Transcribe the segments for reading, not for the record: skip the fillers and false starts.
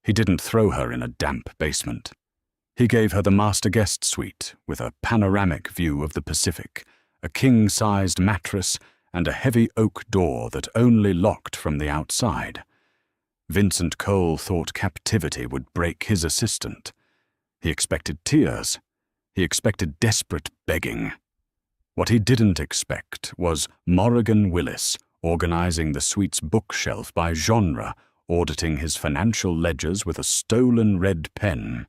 He didn't throw her in a damp basement. He gave her the master guest suite with a panoramic view of the Pacific, a king-sized mattress, and a heavy oak door that only locked from the outside. Vincent Cole thought captivity would break his assistant. He expected tears. He expected desperate begging. What he didn't expect was Morrigan Willis organizing the suite's bookshelf by genre, auditing his financial ledgers with a stolen red pen,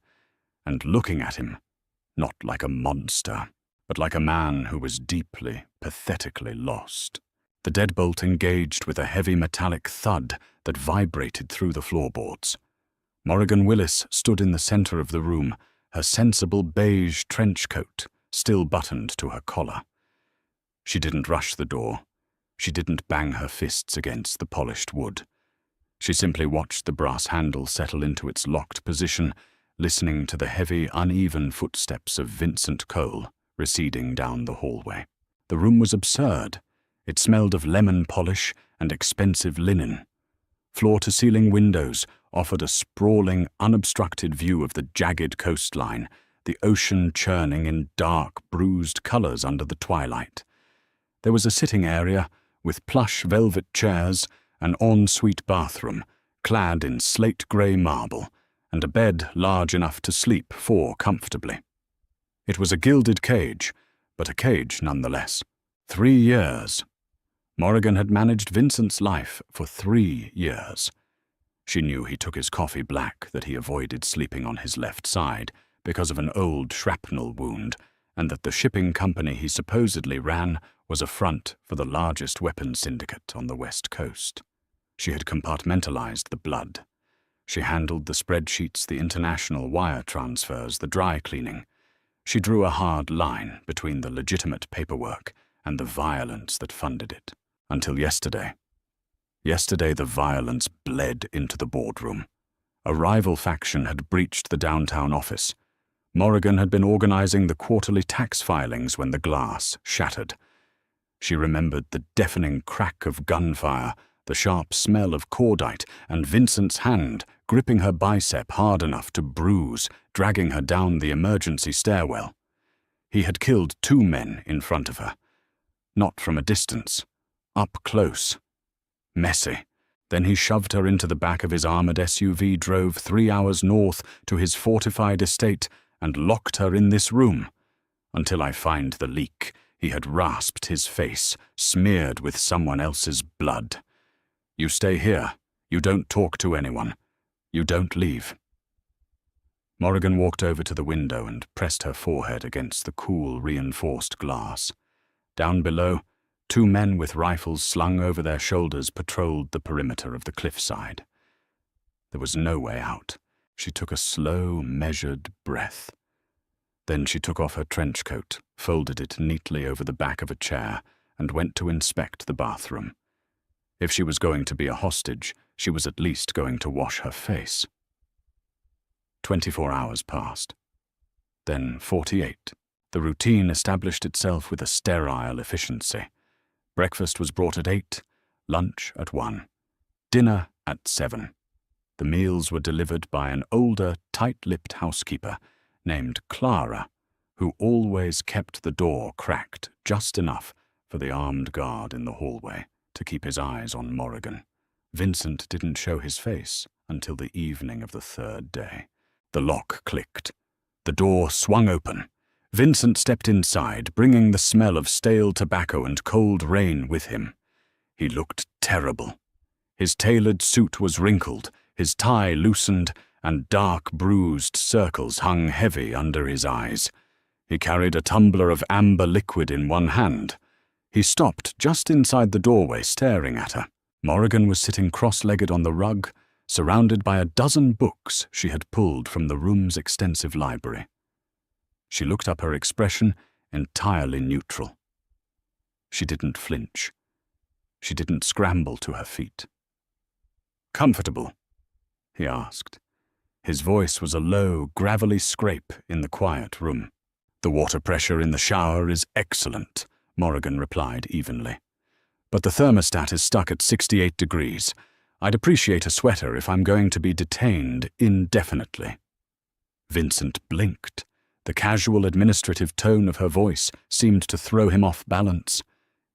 and looking at him, not like a monster, but like a man who was deeply, pathetically lost. The deadbolt engaged with a heavy metallic thud that vibrated through the floorboards. Morrigan Willis stood in the center of the room, her sensible beige trench coat still buttoned to her collar. She didn't rush the door. She didn't bang her fists against the polished wood. She simply watched the brass handle settle into its locked position, listening to the heavy, uneven footsteps of Vincent Cole receding down the hallway. The room was absurd. It smelled of lemon polish and expensive linen. Floor-to-ceiling windows offered a sprawling, unobstructed view of the jagged coastline, the ocean churning in dark, bruised colors under the twilight. There was a sitting area with plush velvet chairs, an ensuite bathroom, clad in slate-grey marble, and a bed large enough to sleep four comfortably. It was a gilded cage, but a cage nonetheless. 3 years. Morrigan had managed Vincent's life for 3 years. She knew he took his coffee black, that he avoided sleeping on his left side because of an old shrapnel wound, and that the shipping company he supposedly ran was a front for the largest weapons syndicate on the West Coast. She had compartmentalized the blood. She handled the spreadsheets, the international wire transfers, the dry cleaning. She drew a hard line between the legitimate paperwork and the violence that funded it. Until yesterday. Yesterday, the violence bled into the boardroom. A rival faction had breached the downtown office. Morrigan had been organizing the quarterly tax filings when the glass shattered. She remembered the deafening crack of gunfire, the sharp smell of cordite, and Vincent's hand gripping her bicep hard enough to bruise, dragging her down the emergency stairwell. He had killed 2 men in front of her. Not from a distance. Up close. Messy. Then he shoved her into the back of his armored SUV, drove 3 hours north to his fortified estate, and locked her in this room. Until I find the leak, he had rasped his face, smeared with someone else's blood. You stay here. You don't talk to anyone. You don't leave. Morrigan walked over to the window and pressed her forehead against the cool, reinforced glass. Down below, 2 men with rifles slung over their shoulders patrolled the perimeter of the cliffside. There was no way out. She took a slow, measured breath. Then she took off her trench coat, folded it neatly over the back of a chair, and went to inspect the bathroom. If she was going to be a hostage, she was at least going to wash her face. 24 hours passed. Then 48. The routine established itself with a sterile efficiency. Breakfast was brought at 8, lunch at 1, dinner at 7. The meals were delivered by an older, tight-lipped housekeeper named Clara, who always kept the door cracked just enough for the armed guard in the hallway to keep his eyes on Morrigan. Vincent didn't show his face until the evening of the 3rd day. The lock clicked. The door swung open. Vincent stepped inside, bringing the smell of stale tobacco and cold rain with him. He looked terrible. His tailored suit was wrinkled, his tie loosened, and dark, bruised circles hung heavy under his eyes. He carried a tumbler of amber liquid in one hand. He stopped just inside the doorway, staring at her. Morrigan was sitting cross-legged on the rug, surrounded by a dozen books she had pulled from the room's extensive library. She looked up, her expression entirely neutral. She didn't flinch. She didn't scramble to her feet. "Comfortable?" he asked. His voice was a low, gravelly scrape in the quiet room. "The water pressure in the shower is excellent," Morrigan replied evenly. "But the thermostat is stuck at 68 degrees. I'd appreciate a sweater if I'm going to be detained indefinitely." Vincent blinked. The casual administrative tone of her voice seemed to throw him off balance.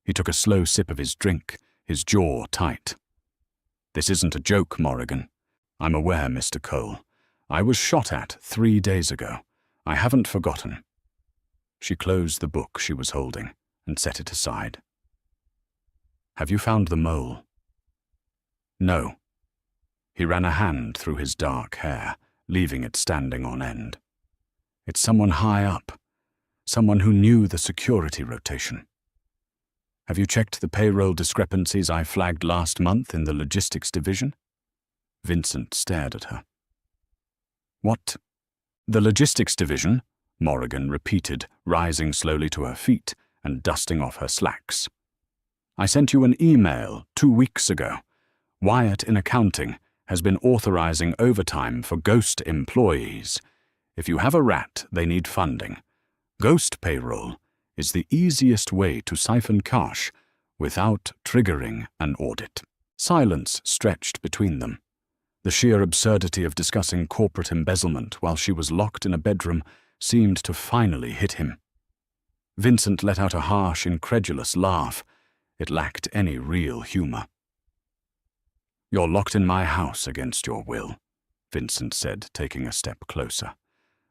He took a slow sip of his drink, his jaw tight. "This isn't a joke, Morrigan. I'm aware, Mr. Cole. I was shot at 3 days ago. I haven't forgotten." She closed the book she was holding and set it aside. "Have you found the mole?" "No." He ran a hand through his dark hair, leaving it standing on end. "It's someone high up, someone who knew the security rotation." "Have you checked the payroll discrepancies I flagged last month in the logistics division?" Vincent stared at her. "What? The logistics division?" Morrigan repeated, rising slowly to her feet and dusting off her slacks. "I sent you an email 2 weeks ago. Wyatt in accounting has been authorizing overtime for ghost employees. If you have a rat, they need funding. Ghost payroll is the easiest way to siphon cash without triggering an audit." Silence stretched between them. The sheer absurdity of discussing corporate embezzlement while she was locked in a bedroom seemed to finally hit him. Vincent let out a harsh, incredulous laugh. It lacked any real humor. "You're locked in my house against your will," Vincent said, taking a step closer.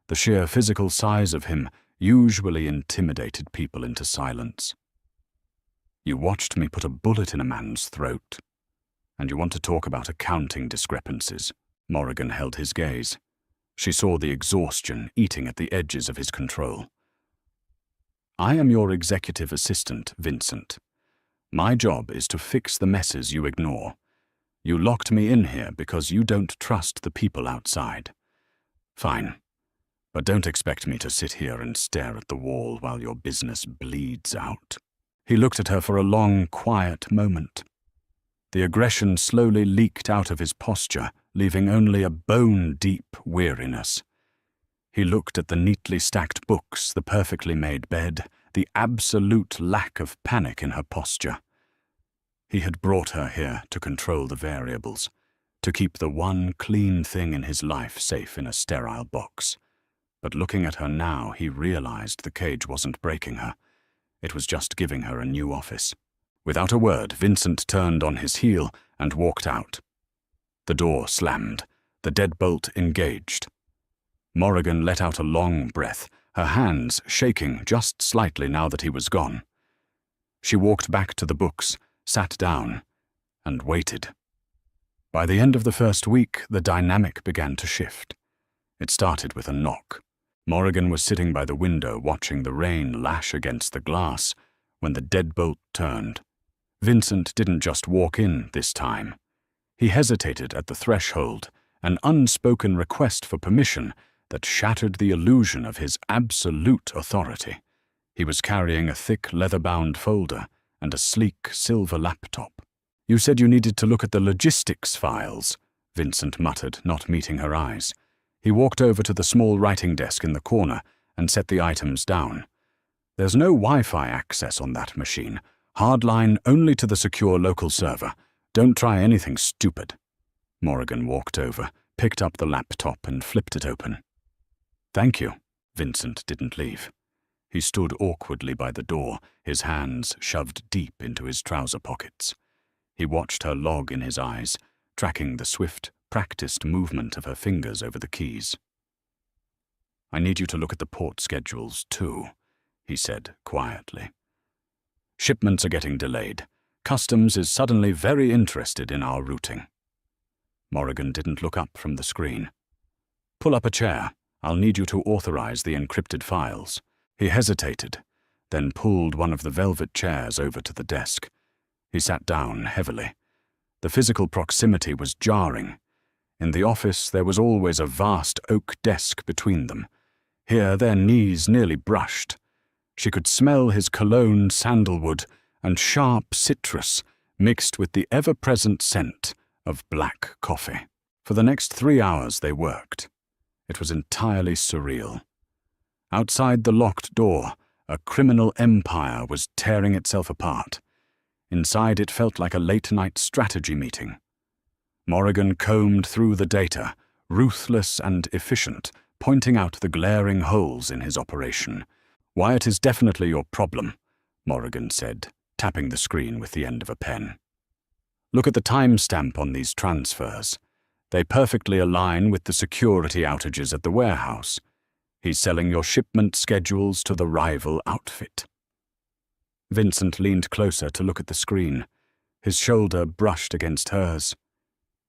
The sheer physical size of him usually intimidated people into silence. "You watched me put a bullet in a man's throat. And you want to talk about accounting discrepancies." Morrigan held his gaze. She saw the exhaustion eating at the edges of his control. "I am your executive assistant, Vincent. My job is to fix the messes you ignore. You locked me in here because you don't trust the people outside. Fine, but don't expect me to sit here and stare at the wall while your business bleeds out." He looked at her for a long, quiet moment. The aggression slowly leaked out of his posture, leaving only a bone-deep weariness. He looked at the neatly stacked books, the perfectly made bed, the absolute lack of panic in her posture. He had brought her here to control the variables, to keep the one clean thing in his life safe in a sterile box. But looking at her now, he realized the cage wasn't breaking her. It was just giving her a new office. Without a word, Vincent turned on his heel and walked out. The door slammed, the deadbolt engaged. Morrigan let out a long breath, her hands shaking just slightly now that he was gone. She walked back to the books, sat down, and waited. By the end of the first week, the dynamic began to shift. It started with a knock. Morrigan was sitting by the window watching the rain lash against the glass when the deadbolt turned. Vincent didn't just walk in this time. He hesitated at the threshold, an unspoken request for permission that shattered the illusion of his absolute authority. He was carrying a thick leather-bound folder and a sleek silver laptop. "You said you needed to look at the logistics files," Vincent muttered, not meeting her eyes. He walked over to the small writing desk in the corner and set the items down. "There's no Wi-Fi access on that machine. Hardline only to the secure local server. Don't try anything stupid." Morrigan walked over, picked up the laptop and flipped it open. "Thank you." Vincent didn't leave. He stood awkwardly by the door, his hands shoved deep into his trouser pockets. He watched her log in his eyes, tracking the swift, practiced movement of her fingers over the keys. "I need you to look at the port schedules, too," he said quietly. "Shipments are getting delayed. Customs is suddenly very interested in our routing." Morrigan didn't look up from the screen. "Pull up a chair. I'll need you to authorize the encrypted files." He hesitated, then pulled one of the velvet chairs over to the desk. He sat down heavily. The physical proximity was jarring. In the office, there was always a vast oak desk between them. Here, their knees nearly brushed. She could smell his cologne sandalwood and sharp citrus mixed with the ever-present scent of black coffee. For the next 3 hours they worked. It was entirely surreal. Outside the locked door, a criminal empire was tearing itself apart. Inside, it felt like a late-night strategy meeting. Morrigan combed through the data, ruthless and efficient, pointing out the glaring holes in his operation. "Wyatt is definitely your problem," Morrigan said, tapping the screen with the end of a pen. "Look at the timestamp on these transfers. They perfectly align with the security outages at the warehouse. He's selling your shipment schedules to the rival outfit." Vincent leaned closer to look at the screen. His shoulder brushed against hers.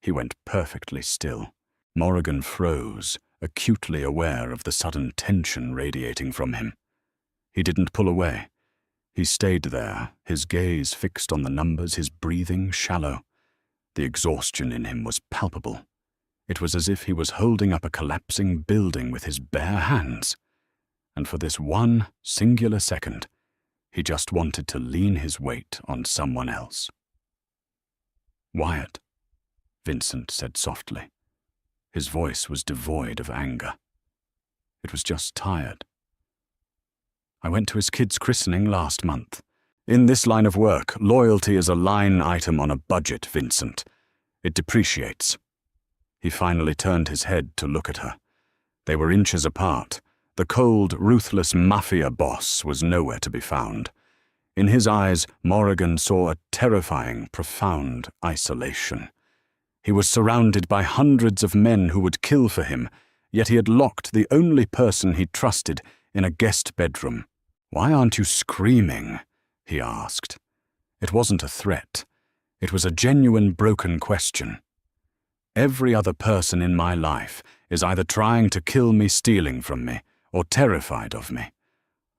He went perfectly still. Morrigan froze, acutely aware of the sudden tension radiating from him. He didn't pull away. He stayed there, his gaze fixed on the numbers, his breathing shallow. The exhaustion in him was palpable. It was as if he was holding up a collapsing building with his bare hands. And for this one singular second, he just wanted to lean his weight on someone else. "Wyatt," Vincent said softly. His voice was devoid of anger. It was just tired. "I went to his kid's christening last month. In this line of work, loyalty is a line item on a budget, Vincent. It depreciates." He finally turned his head to look at her. They were inches apart. The cold, ruthless Mafia boss was nowhere to be found. In his eyes, Morrigan saw a terrifying, profound isolation. He was surrounded by hundreds of men who would kill for him, yet he had locked the only person he trusted in a guest bedroom. "Why aren't you screaming?" he asked. It wasn't a threat. It was a genuine broken question. "Every other person in my life is either trying to kill me, stealing from me, or terrified of me.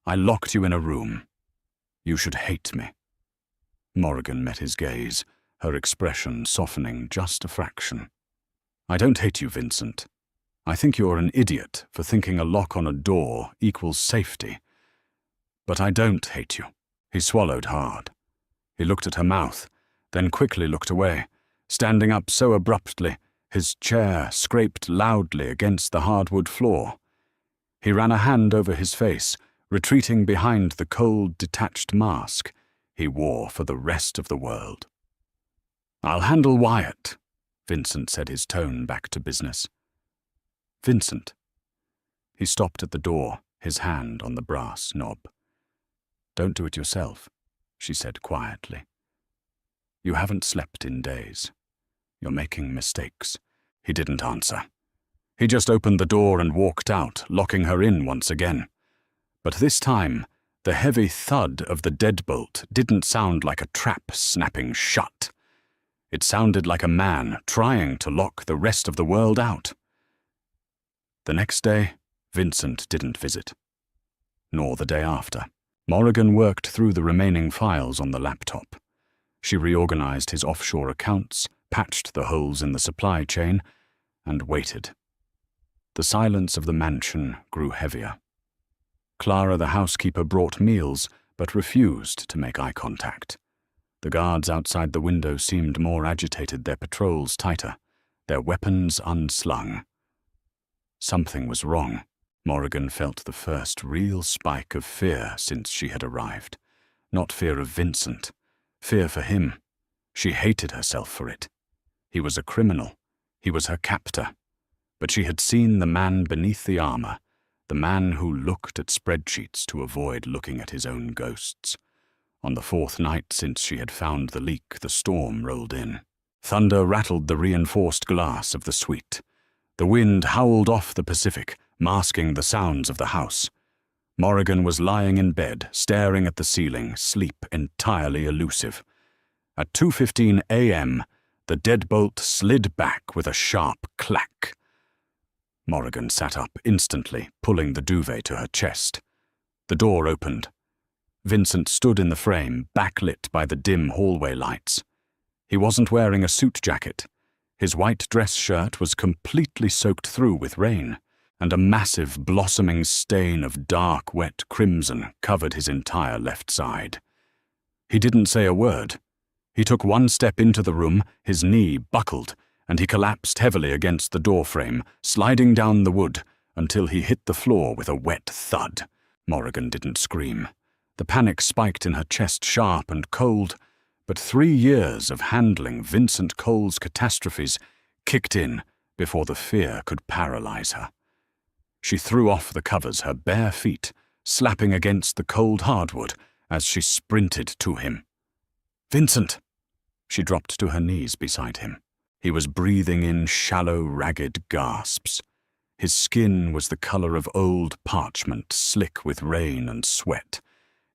I locked you in a room. You should hate me." Morrigan met his gaze, her expression softening just a fraction. "I don't hate you, Vincent. I think you're an idiot for thinking a lock on a door equals safety. But I don't hate you." He swallowed hard. He looked at her mouth, then quickly looked away, standing up so abruptly, his chair scraped loudly against the hardwood floor. He ran a hand over his face, retreating behind the cold, detached mask he wore for the rest of the world. "I'll handle Wyatt," Vincent said, his tone back to business. "Vincent." He stopped at the door, his hand on the brass knob. "Don't do it yourself," she said quietly. "You haven't slept in days. You're making mistakes." He didn't answer. He just opened the door and walked out, locking her in once again. But this time, the heavy thud of the deadbolt didn't sound like a trap snapping shut. It sounded like a man trying to lock the rest of the world out. The next day, Vincent didn't visit. Nor the day after. Morrigan worked through the remaining files on the laptop. She reorganized his offshore accounts, patched the holes in the supply chain, and waited. The silence of the mansion grew heavier. Clara, the housekeeper, brought meals, but refused to make eye contact. The guards outside the window seemed more agitated, their patrols tighter, their weapons unslung. Something was wrong. Morrigan felt the first real spike of fear since she had arrived. Not fear of Vincent. Fear for him. She hated herself for it. He was a criminal. He was her captor. But she had seen the man beneath the armor, the man who looked at spreadsheets to avoid looking at his own ghosts. On the fourth night since she had found the leak, the storm rolled in. Thunder rattled the reinforced glass of the suite. The wind howled off the Pacific, masking the sounds of the house. Morrigan was lying in bed, staring at the ceiling, sleep entirely elusive. At 2:15 a.m., the deadbolt slid back with a sharp clack. Morrigan sat up instantly, pulling the duvet to her chest. The door opened. Vincent stood in the frame, backlit by the dim hallway lights. He wasn't wearing a suit jacket. His white dress shirt was completely soaked through with rain, and a massive, blossoming stain of dark, wet crimson covered his entire left side. He didn't say a word. He took one step into the room, his knee buckled, and he collapsed heavily against the doorframe, sliding down the wood until he hit the floor with a wet thud. Morrigan didn't scream. The panic spiked in her chest, sharp and cold, but 3 years of handling Vincent Cole's catastrophes kicked in before the fear could paralyze her. She threw off the covers, her bare feet slapping against the cold hardwood as she sprinted to him. "Vincent!" She dropped to her knees beside him. He was breathing in shallow, ragged gasps. His skin was the color of old parchment, slick with rain and sweat.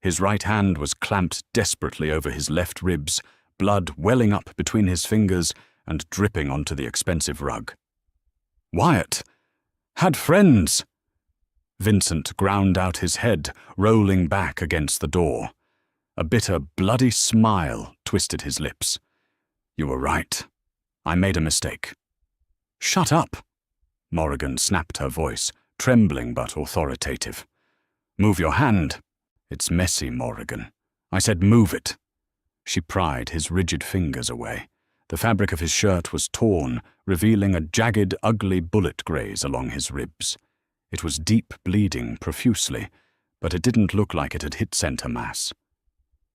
His right hand was clamped desperately over his left ribs, blood welling up between his fingers and dripping onto the expensive rug. "Wyatt! Had friends!" Vincent ground out his head, rolling back against the door. A bitter, bloody smile twisted his lips. "You were right. I made a mistake." "Shut up!" Morrigan snapped her voice, trembling but authoritative. "Move your hand." "It's messy, Morrigan. I said move it." She pried his rigid fingers away. The fabric of his shirt was torn, revealing a jagged, ugly bullet graze along his ribs. It was deep, bleeding profusely, but it didn't look like it had hit center mass.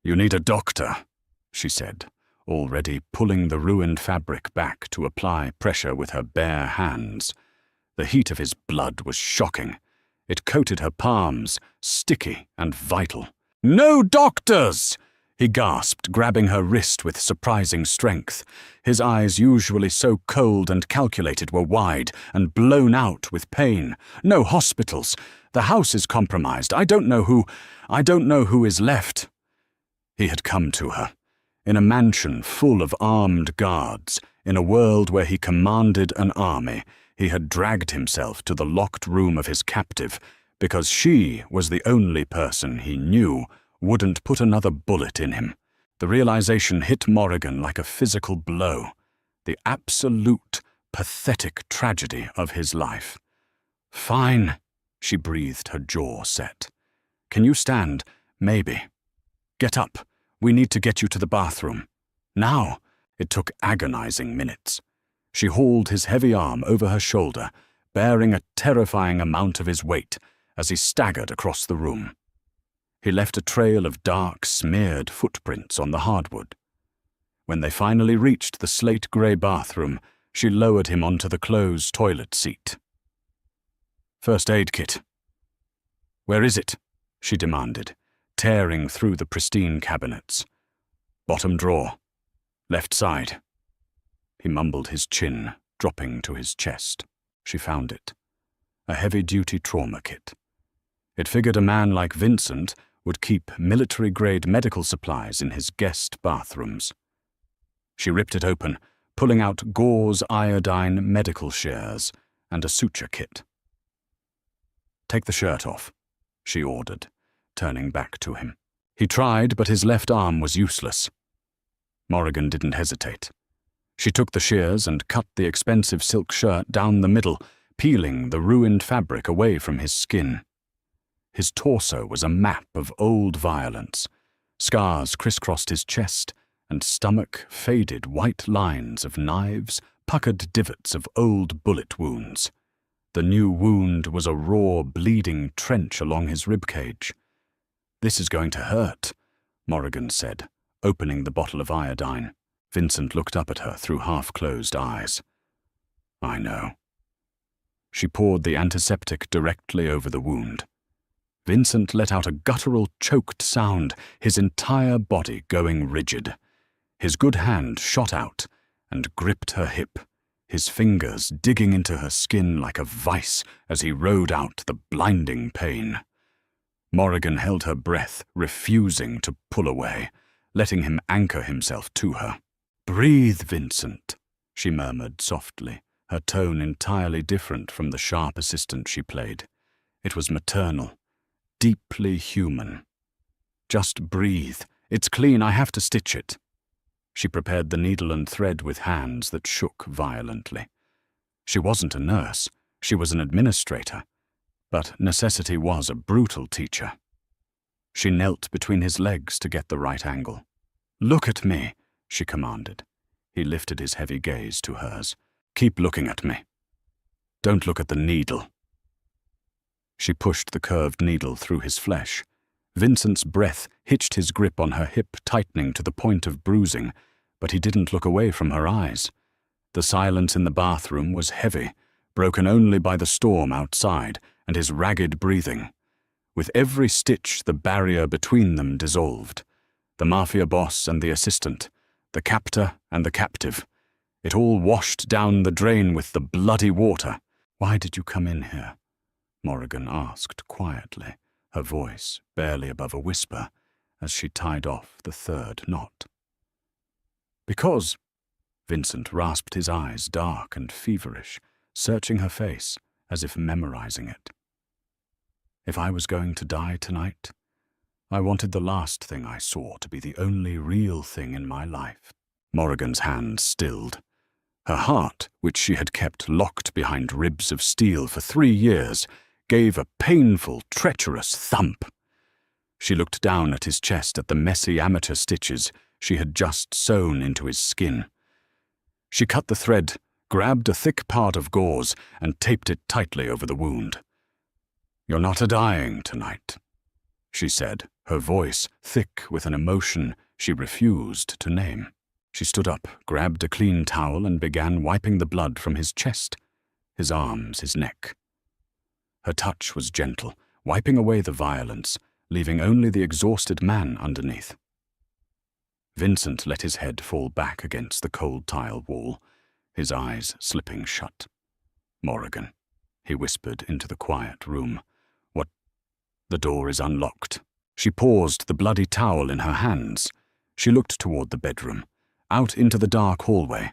"You need a doctor," she said, already pulling the ruined fabric back to apply pressure with her bare hands. The heat of his blood was shocking. It coated her palms, sticky and vital. "No doctors!" he gasped, grabbing her wrist with surprising strength. His eyes, usually so cold and calculated, were wide and blown out with pain. "No hospitals. The house is compromised. I don't know who is left." He had come to her. In a mansion full of armed guards, in a world where he commanded an army, he had dragged himself to the locked room of his captive because she was the only person he knew wouldn't put another bullet in him. The realization hit Morrigan like a physical blow. The absolute, pathetic tragedy of his life. "Fine," she breathed, her jaw set. "Can you stand? Maybe. Get up. We need to get you to the bathroom. Now." It took agonizing minutes. She hauled his heavy arm over her shoulder, bearing a terrifying amount of his weight as he staggered across the room. He left a trail of dark, smeared footprints on the hardwood. When they finally reached the slate-gray bathroom, she lowered him onto the closed toilet seat. "First aid kit." "Where is it?" she demanded, tearing through the pristine cabinets. "Bottom drawer. Left side." He mumbled his chin, dropping to his chest. She found it. A heavy-duty trauma kit. It figured a man like Vincent would keep military-grade medical supplies in his guest bathrooms. She ripped it open, pulling out gauze iodine medical shears and a suture kit. "Take the shirt off," she ordered, turning back to him. He tried, but his left arm was useless. Morrigan didn't hesitate. She took the shears and cut the expensive silk shirt down the middle, peeling the ruined fabric away from his skin. His torso was a map of old violence. Scars crisscrossed his chest, and stomach faded white lines of knives, puckered divots of old bullet wounds. The new wound was a raw, bleeding trench along his ribcage. "This is going to hurt," Morrigan said, opening the bottle of iodine. Vincent looked up at her through half-closed eyes. "I know." She poured the antiseptic directly over the wound. Vincent let out a guttural, choked sound, his entire body going rigid. His good hand shot out and gripped her hip, his fingers digging into her skin like a vice as he rode out the blinding pain. Morrigan held her breath, refusing to pull away, letting him anchor himself to her. "Breathe, Vincent," she murmured softly, her tone entirely different from the sharp assistant she played. It was maternal, deeply human. "Just breathe. It's clean. I have to stitch it." She prepared the needle and thread with hands that shook violently. She wasn't a nurse. She was an administrator. But necessity was a brutal teacher. She knelt between his legs to get the right angle. "Look at me," she commanded. He lifted his heavy gaze to hers. "Keep looking at me. Don't look at the needle." She pushed the curved needle through his flesh, Vincent's breath hitched his grip on her hip, tightening to the point of bruising, but he didn't look away from her eyes. The silence in the bathroom was heavy, broken only by the storm outside and his ragged breathing. With every stitch, the barrier between them dissolved. The mafia boss and the assistant, the captor and the captive. It all washed down the drain with the bloody water. "Why did you come in here?" Morrigan asked quietly, her voice barely above a whisper, as she tied off the third knot. "Because—" Vincent rasped his eyes, dark and feverish, searching her face as if memorizing it. "If I was going to die tonight, I wanted the last thing I saw to be the only real thing in my life." Morrigan's hand stilled. Her heart, which she had kept locked behind ribs of steel for 3 years, gave a painful, treacherous thump. She looked down at his chest at the messy amateur stitches she had just sewn into his skin. She cut the thread, grabbed a thick part of gauze, and taped it tightly over the wound. "You're not a-dying tonight," she said, her voice thick with an emotion she refused to name. She stood up, grabbed a clean towel, and began wiping the blood from his chest, his arms, his neck. Her touch was gentle, wiping away the violence, leaving only the exhausted man underneath. Vincent let his head fall back against the cold tile wall, his eyes slipping shut. "Morrigan," he whispered into the quiet room. "What? The door is unlocked." She paused, the bloody towel in her hands. She looked toward the bedroom, out into the dark hallway.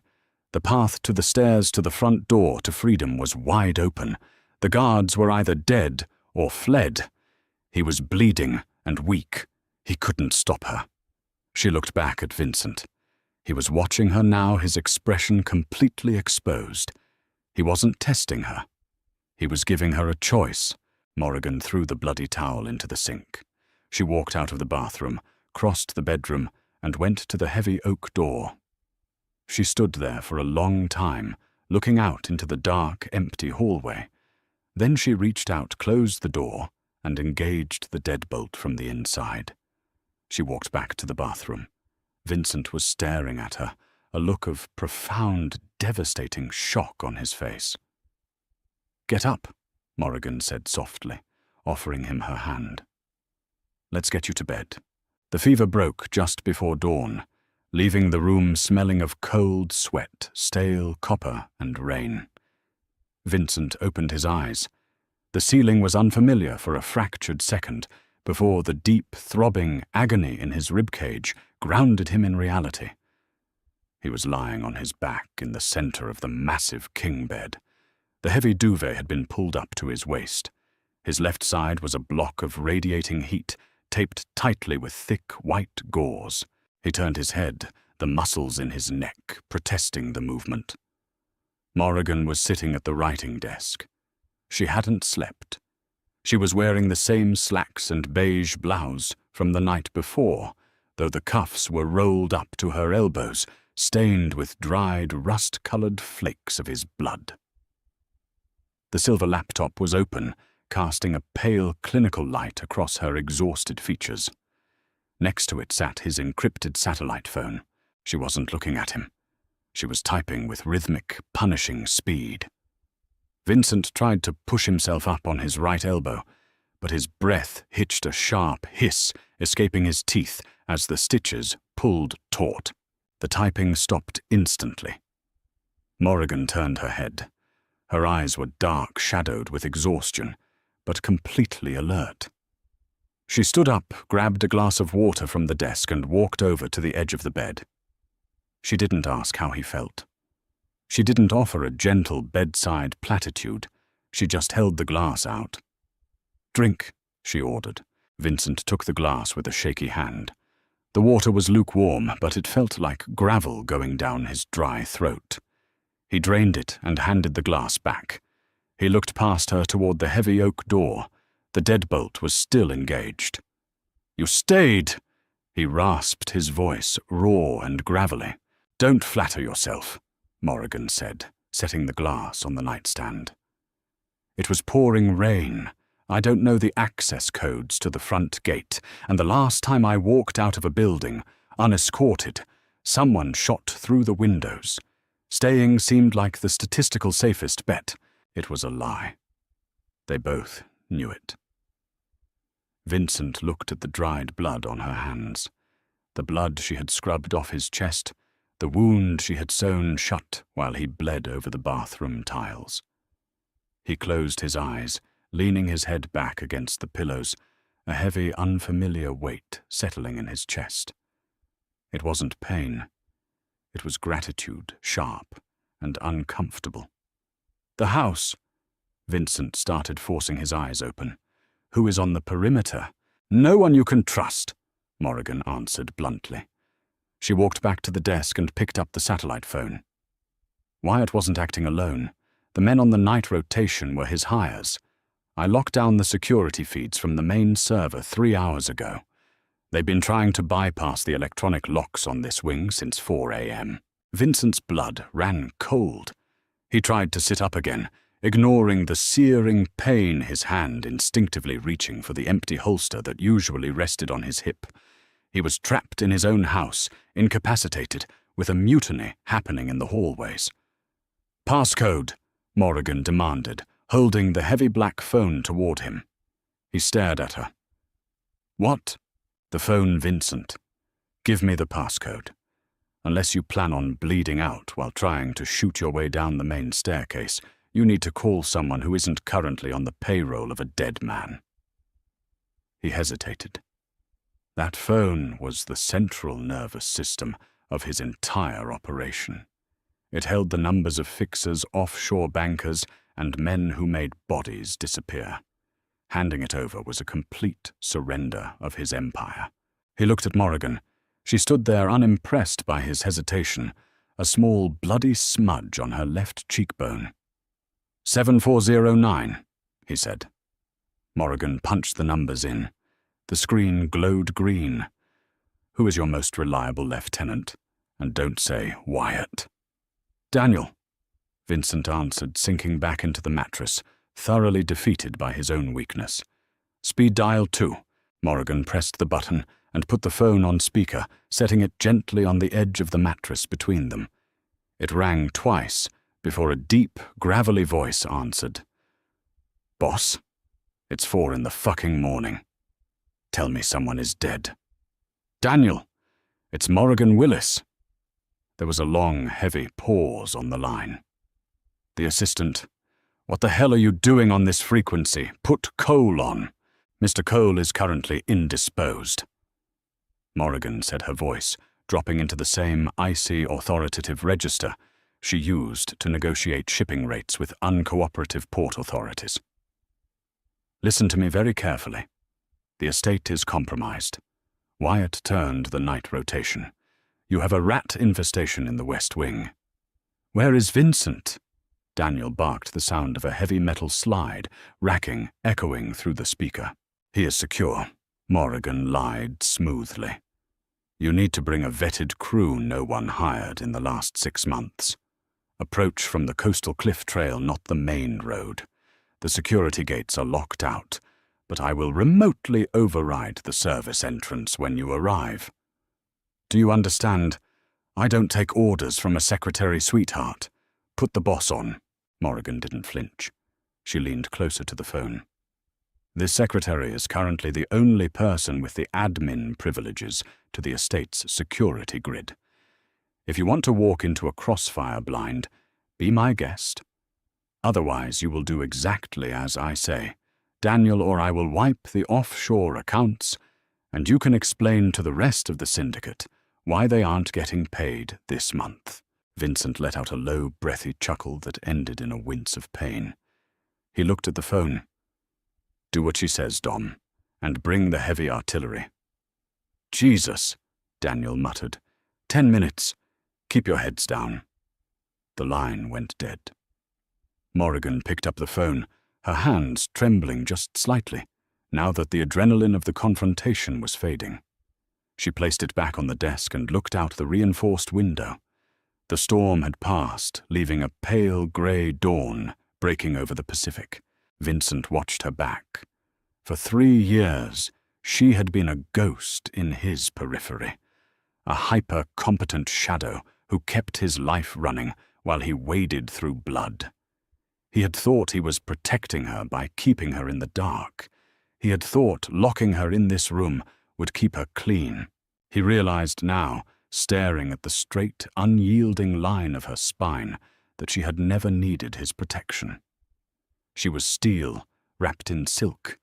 The path to the stairs to the front door to freedom was wide open. The guards were either dead or fled. He was bleeding and weak. He couldn't stop her. She looked back at Vincent. He was watching her now, his expression completely exposed. He wasn't testing her. He was giving her a choice. Morrigan threw the bloody towel into the sink. She walked out of the bathroom, crossed the bedroom, and went to the heavy oak door. She stood there for a long time, looking out into the dark, empty hallway. Then she reached out, closed the door, and engaged the deadbolt from the inside. She walked back to the bathroom. Vincent was staring at her, a look of profound, devastating shock on his face. "Get up," Morrigan said softly, offering him her hand. "Let's get you to bed." The fever broke just before dawn, leaving the room smelling of cold sweat, stale copper, and rain. Vincent opened his eyes. The ceiling was unfamiliar for a fractured second before the deep, throbbing agony in his ribcage grounded him in reality. He was lying on his back in the center of the massive king bed. The heavy duvet had been pulled up to his waist. His left side was a block of radiating heat, taped tightly with thick, white gauze. He turned his head, the muscles in his neck protesting the movement. Morrigan was sitting at the writing desk. She hadn't slept. She was wearing the same slacks and beige blouse from the night before, though the cuffs were rolled up to her elbows, stained with dried, rust-colored flakes of his blood. The silver laptop was open, casting a pale, clinical light across her exhausted features. Next to it sat his encrypted satellite phone. She wasn't looking at him. She was typing with rhythmic, punishing speed. Vincent tried to push himself up on his right elbow, but his breath hitched a sharp hiss, escaping his teeth as the stitches pulled taut. The typing stopped instantly. Morrigan turned her head. Her eyes were dark, shadowed with exhaustion, but completely alert. She stood up, grabbed a glass of water from the desk, and walked over to the edge of the bed. She didn't ask how he felt. She didn't offer a gentle bedside platitude. She just held the glass out. "Drink," she ordered. Vincent took the glass with a shaky hand. The water was lukewarm, but it felt like gravel going down his dry throat. He drained it and handed the glass back. He looked past her toward the heavy oak door. The deadbolt was still engaged. "You stayed!" He rasped, his voice raw and gravelly. "Don't flatter yourself," Morrigan said, setting the glass on the nightstand. It was pouring rain, I don't know the access codes to the front gate, and the last time I walked out of a building, unescorted, someone shot through the windows. Staying seemed like the statistical safest bet. It was a lie. They both knew it. Vincent looked at the dried blood on her hands. The blood she had scrubbed off his chest, the wound she had sewn shut while he bled over the bathroom tiles. He closed his eyes, leaning his head back against the pillows, a heavy, unfamiliar weight settling in his chest. It wasn't pain. It was gratitude, sharp and uncomfortable. The house. Vincent started forcing his eyes open. Who is on the perimeter? No one you can trust, Morrigan answered bluntly. She walked back to the desk and picked up the satellite phone. Wyatt wasn't acting alone. The men on the night rotation were his hires. I locked down the security feeds from the main server 3 hours ago. They've been trying to bypass the electronic locks on this wing since 4 a.m. Vincent's blood ran cold. He tried to sit up again, ignoring the searing pain, his hand instinctively reaching for the empty holster that usually rested on his hip. He was trapped in his own house, incapacitated, with a mutiny happening in the hallways. "Passcode," Morrigan demanded, holding the heavy black phone toward him. He stared at her. "What?" "The phone, Vincent. Give me the passcode. Unless you plan on bleeding out while trying to shoot your way down the main staircase, you need to call someone who isn't currently on the payroll of a dead man." He hesitated. That phone was the central nervous system of his entire operation. It held the numbers of fixers, offshore bankers, and men who made bodies disappear. Handing it over was a complete surrender of his empire. He looked at Morrigan. She stood there unimpressed by his hesitation, a small bloody smudge on her left cheekbone. 7409, he said. Morrigan punched the numbers in. The screen glowed green. "Who is your most reliable lieutenant? And don't say Wyatt." "Daniel," Vincent answered, sinking back into the mattress, thoroughly defeated by his own weakness. "Speed dial 2. Morrigan pressed the button and put the phone on speaker, setting it gently on the edge of the mattress between them. It rang twice before a deep, gravelly voice answered. "Boss, it's 4 in the fucking morning. Tell me someone is dead." "Daniel, it's Morrigan Willis." There was a long, heavy pause on the line. The assistant, "What the hell are you doing on this frequency? Put Cole on. Mr. Cole is currently indisposed." Morrigan said, her voice dropping into the same icy, authoritative register she used to negotiate shipping rates with uncooperative port authorities. "Listen to me very carefully. The estate is compromised. Wyatt turned the night rotation. You have a rat infestation in the West Wing." "Where is Vincent?" Daniel barked the sound of a heavy metal slide, racking, echoing through the speaker. "He is secure," Morrigan lied smoothly. "You need to bring a vetted crew no one hired in the last 6 months. Approach from the coastal cliff trail, not the main road. The security gates are locked out, but I will remotely override the service entrance when you arrive. Do you understand? I don't take orders from a secretary sweetheart. Put the boss on." Morrigan didn't flinch. She leaned closer to the phone. "This secretary is currently the only person with the admin privileges to the estate's security grid. If you want to walk into a crossfire blind, be my guest. Otherwise, you will do exactly as I say. Daniel or I will wipe the offshore accounts, and you can explain to the rest of the syndicate why they aren't getting paid this month." Vincent let out a low, breathy chuckle that ended in a wince of pain. He looked at the phone. "Do what she says, Dom, and bring the heavy artillery." "Jesus," Daniel muttered. 10 minutes. Keep your heads down." The line went dead. Morrigan picked up the phone, her hands trembling just slightly, now that the adrenaline of the confrontation was fading. She placed it back on the desk and looked out the reinforced window. The storm had passed, leaving a pale grey dawn breaking over the Pacific. Vincent watched her back, For 3 years, she had been a ghost in his periphery, a hyper-competent shadow who kept his life running while he waded through blood. He had thought he was protecting her by keeping her in the dark. He had thought locking her in this room would keep her clean. He realized now, staring at the straight, unyielding line of her spine, that she had never needed his protection. She was steel, wrapped in silk,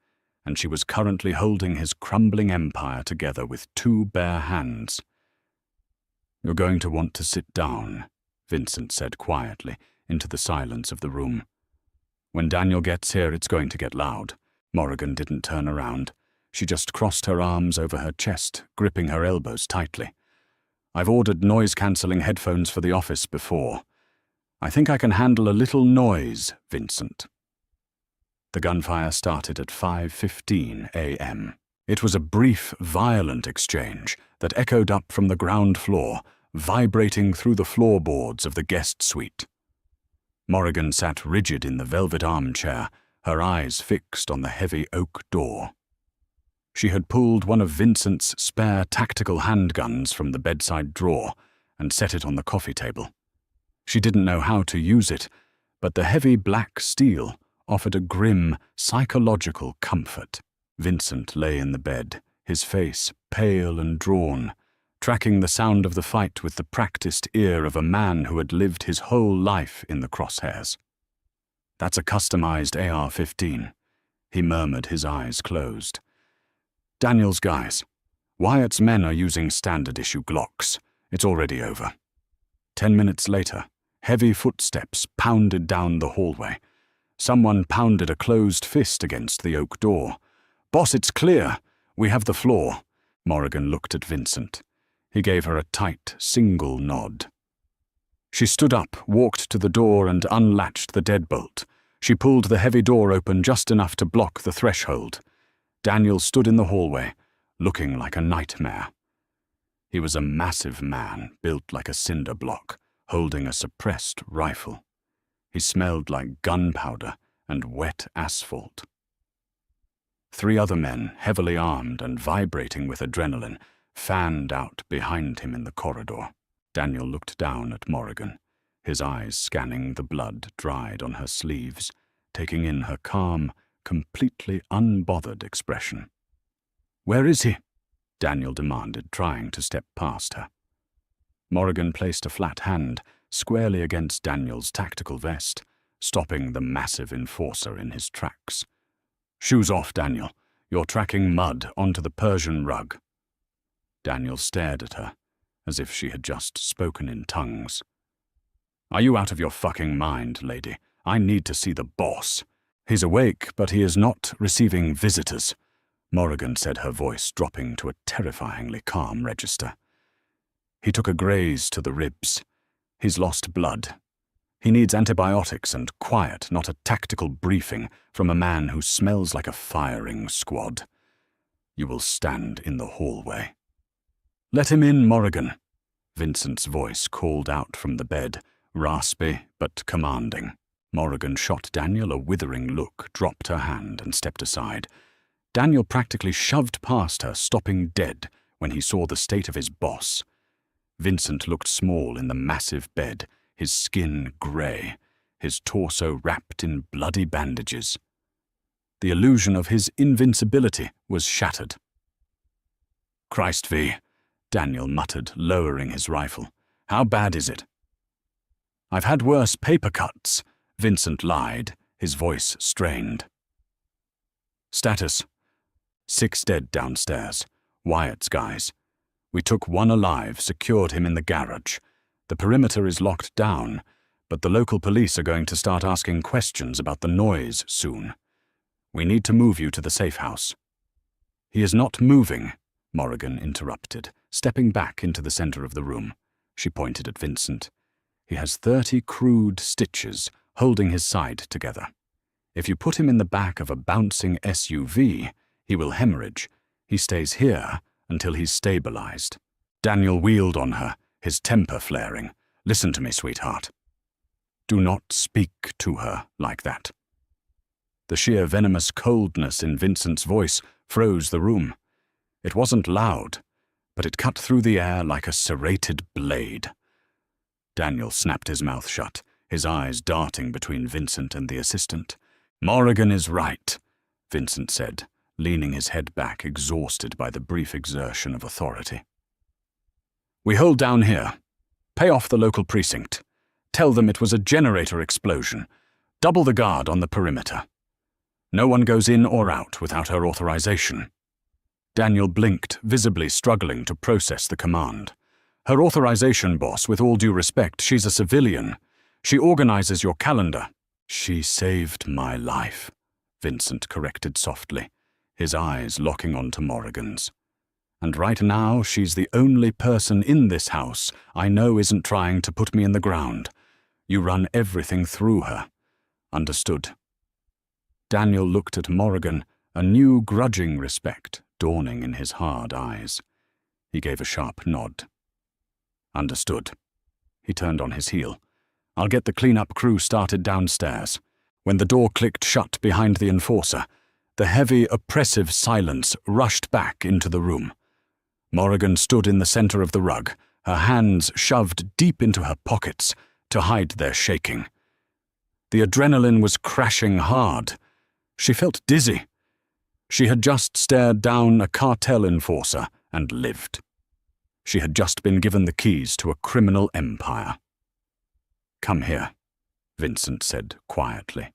and she was currently holding his crumbling empire together with 2 bare hands. "You're going to want to sit down," Vincent said quietly into the silence of the room. "When Daniel gets here, it's going to get loud." Morrigan didn't turn around. She just crossed her arms over her chest, gripping her elbows tightly. "I've ordered noise-cancelling headphones for the office before. I think I can handle a little noise, Vincent." The gunfire started at 5:15 a.m. It was a brief, violent exchange that echoed up from the ground floor, vibrating through the floorboards of the guest suite. Morrigan sat rigid in the velvet armchair, her eyes fixed on the heavy oak door. She had pulled one of Vincent's spare tactical handguns from the bedside drawer and set it on the coffee table. She didn't know how to use it, but the heavy black steel offered a grim, psychological comfort. Vincent lay in the bed, his face pale and drawn, tracking the sound of the fight with the practiced ear of a man who had lived his whole life in the crosshairs. "That's a customized AR-15, he murmured, his eyes closed. "Daniel's guys. Wyatt's men are using standard-issue Glocks. It's already over." 10 minutes later, heavy footsteps pounded down the hallway. Someone pounded a closed fist against the oak door. "Boss, it's clear. We have the floor." Morrigan looked at Vincent. He gave her a tight, single nod. She stood up, walked to the door and unlatched the deadbolt. She pulled the heavy door open just enough to block the threshold. Daniel stood in the hallway, looking like a nightmare. He was a massive man, built like a cinder block, holding a suppressed rifle. He smelled like gunpowder and wet asphalt. 3 other men, heavily armed and vibrating with adrenaline, fanned out behind him in the corridor. Daniel looked down at Morrigan, his eyes scanning the blood dried on her sleeves, taking in her calm, completely unbothered expression. "Where is he?" Daniel demanded, trying to step past her. Morrigan placed a flat hand squarely against Daniel's tactical vest, stopping the massive enforcer in his tracks. "Shoes off, Daniel. You're tracking mud onto the Persian rug." Daniel stared at her, as if she had just spoken in tongues. "Are you out of your fucking mind, lady? I need to see the boss. He's awake, but he is not receiving visitors," Morrigan said, her voice dropping to a terrifyingly calm register. "He took a graze to the ribs. He's lost blood. He needs antibiotics and quiet, not a tactical briefing from a man who smells like a firing squad. You will stand in the hallway." "Let him in, Morrigan," Vincent's voice called out from the bed, raspy but commanding. Morrigan shot Daniel a withering look, dropped her hand, and stepped aside. Daniel practically shoved past her, stopping dead when he saw the state of his boss. Vincent looked small in the massive bed, his skin grey, his torso wrapped in bloody bandages. The illusion of his invincibility was shattered. "Christ V," Daniel muttered, lowering his rifle. "How bad is it?" "I've had worse paper cuts," Vincent lied, his voice strained. "Status: 6 dead downstairs. Wyatt's guys. We took 1 alive, secured him in the garage. The perimeter is locked down, but the local police are going to start asking questions about the noise soon. We need to move you to the safe house." "He is not moving," Morrigan interrupted, stepping back into the center of the room. She pointed at Vincent. "He has 30 crude stitches holding his side together. If you put him in the back of a bouncing SUV, he will hemorrhage. He stays here until he's stabilized." Daniel wheeled on her, his temper flaring. "Listen to me, sweetheart. Do not speak to her like that." The sheer venomous coldness in Vincent's voice froze the room. It wasn't loud, but it cut through the air like a serrated blade. Daniel snapped his mouth shut, his eyes darting between Vincent and the assistant. "Morrigan is right," Vincent said, leaning his head back, exhausted by the brief exertion of authority. "We hold down here. Pay off the local precinct. Tell them it was a generator explosion. Double the guard on the perimeter. No one goes in or out without her authorization." Daniel blinked, visibly struggling to process the command. "Her authorization, boss, with all due respect, she's a civilian. She organizes your calendar." "She saved my life," Vincent corrected softly, his eyes locking onto Morrigan's. "And right now, she's the only person in this house I know isn't trying to put me in the ground. You run everything through her. Understood?" Daniel looked at Morrigan, a new grudging respect dawning in his hard eyes. He gave a sharp nod. "Understood." He turned on his heel. "I'll get the cleanup crew started downstairs." When the door clicked shut behind the enforcer, the heavy, oppressive silence rushed back into the room. Morrigan stood in the center of the rug, her hands shoved deep into her pockets to hide their shaking. The adrenaline was crashing hard. She felt dizzy. She had just stared down a cartel enforcer and lived. She had just been given the keys to a criminal empire. "Come here," Vincent said quietly.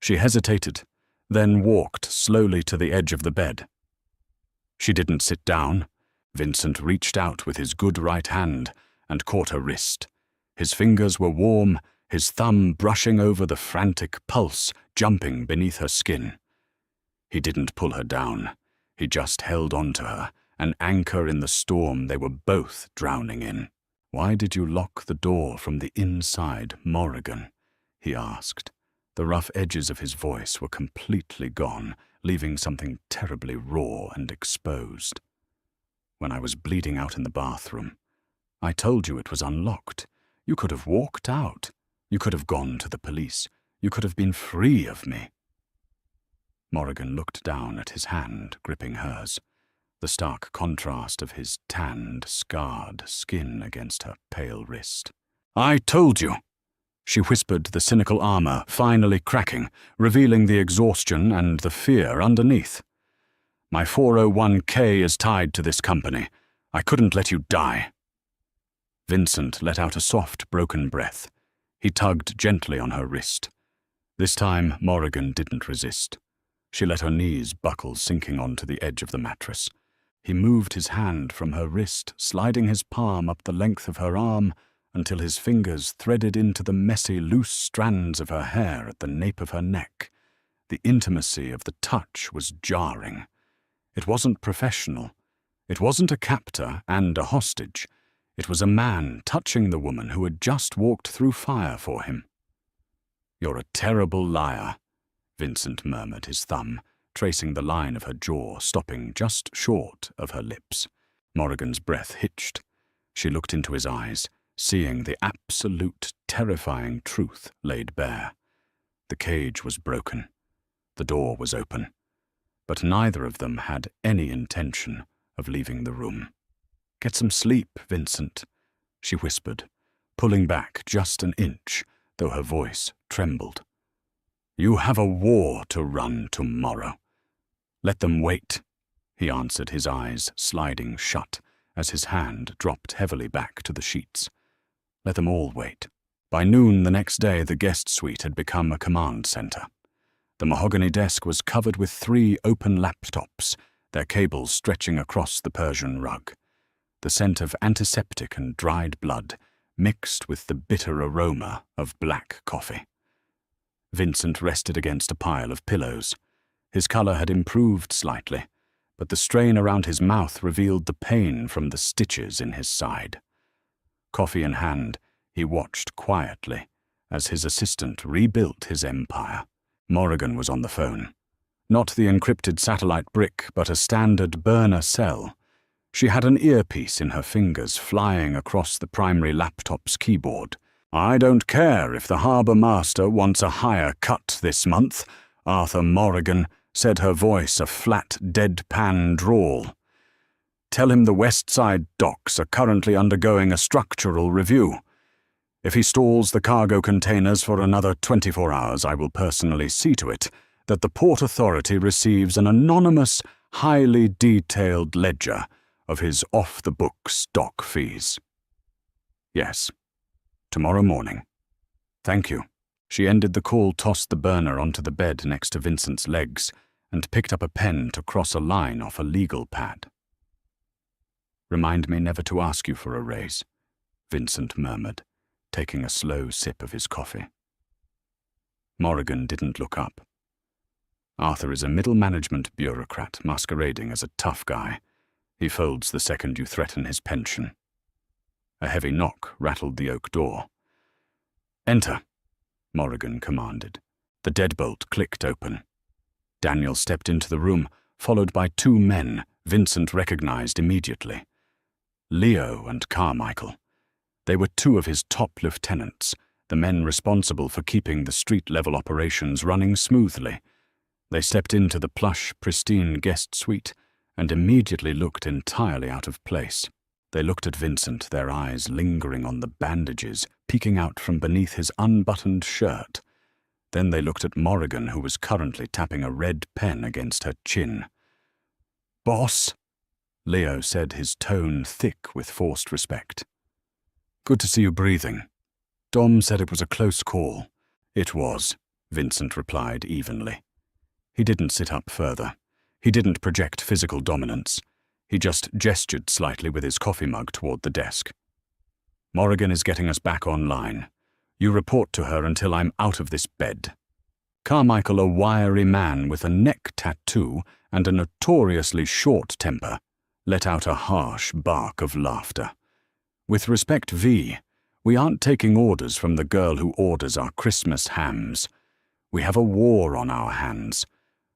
She hesitated, then walked slowly to the edge of the bed. She didn't sit down. Vincent reached out with his good right hand and caught her wrist. His fingers were warm, his thumb brushing over the frantic pulse jumping beneath her skin. He didn't pull her down. He just held on to her, an anchor in the storm they were both drowning in. "Why did you lock the door from the inside, Morrigan?" he asked. The rough edges of his voice were completely gone, leaving something terribly raw and exposed. "When I was bleeding out in the bathroom. I told you it was unlocked. You could have walked out. You could have gone to the police. You could have been free of me." Morrigan looked down at his hand gripping hers, the stark contrast of his tanned, scarred skin against her pale wrist. "I told you," she whispered, the cynical armor finally cracking, revealing the exhaustion and the fear underneath. "My 401k is tied to this company. I couldn't let you die." Vincent let out a soft, broken breath. He tugged gently on her wrist. This time, Morrigan didn't resist. She let her knees buckle, sinking onto the edge of the mattress. He moved his hand from her wrist, sliding his palm up the length of her arm until his fingers threaded into the messy, loose strands of her hair at the nape of her neck. The intimacy of the touch was jarring. It wasn't professional. It wasn't a captor and a hostage. It was a man touching the woman who had just walked through fire for him. "You're a terrible liar," Vincent murmured, his thumb tracing the line of her jaw, stopping just short of her lips. Morrigan's breath hitched. She looked into his eyes, seeing the absolute, terrifying truth laid bare. The cage was broken. The door was open. But neither of them had any intention of leaving the room. "Get some sleep, Vincent," she whispered, pulling back just an inch, though her voice trembled. "You have a war to run tomorrow." "Let them wait," he answered, his eyes sliding shut as his hand dropped heavily back to the sheets. Let them all wait. By noon the next day, the guest suite had become a command center. The mahogany desk was covered with 3 open laptops, their cables stretching across the Persian rug. The scent of antiseptic and dried blood mixed with the bitter aroma of black coffee. Vincent rested against a pile of pillows. His color had improved slightly, but the strain around his mouth revealed the pain from the stitches in his side. Coffee in hand, he watched quietly as his assistant rebuilt his empire. Morrigan was on the phone. Not the encrypted satellite brick, but a standard burner cell. She had an earpiece in her fingers, flying across the primary laptop's keyboard. "I don't care if the harbour master wants a higher cut this month. Arthur Morrigan said, her voice a flat, deadpan drawl. "Tell him the West Side docks are currently undergoing a structural review. If he stalls the cargo containers for another 24 hours, I will personally see to it that the Port Authority receives an anonymous, highly detailed ledger of his off-the-books dock fees." "Yes. Tomorrow morning. Thank you." She ended the call, tossed the burner onto the bed next to Vincent's legs, and picked up a pen to cross a line off a legal pad. "Remind me never to ask you for a raise," Vincent murmured, taking a slow sip of his coffee. Morrigan didn't look up. Arthur is a middle management bureaucrat masquerading as a tough guy. He folds the second you threaten his pension. A heavy knock rattled the oak door. "Enter," Morrigan commanded. The deadbolt clicked open. Daniel stepped into the room, followed by two men Vincent recognized immediately. Leo and Carmichael. They were two of his top lieutenants, the men responsible for keeping the street-level operations running smoothly. They stepped into the plush, pristine guest suite and immediately looked entirely out of place. They looked at Vincent, their eyes lingering on the bandages peeking out from beneath his unbuttoned shirt. Then they looked at Morrigan, who was currently tapping a red pen against her chin. "Boss," Leo said, his tone thick with forced respect. "Good to see you breathing. Dom said it was a close call." "It was," Vincent replied evenly. He didn't sit up further. He didn't project physical dominance. He just gestured slightly with his coffee mug toward the desk. "Morrigan is getting us back online. You report to her until I'm out of this bed." Carmichael, a wiry man with a neck tattoo and a notoriously short temper, let out a harsh bark of laughter. "With respect, V, we aren't taking orders from the girl who orders our Christmas hams. We have a war on our hands.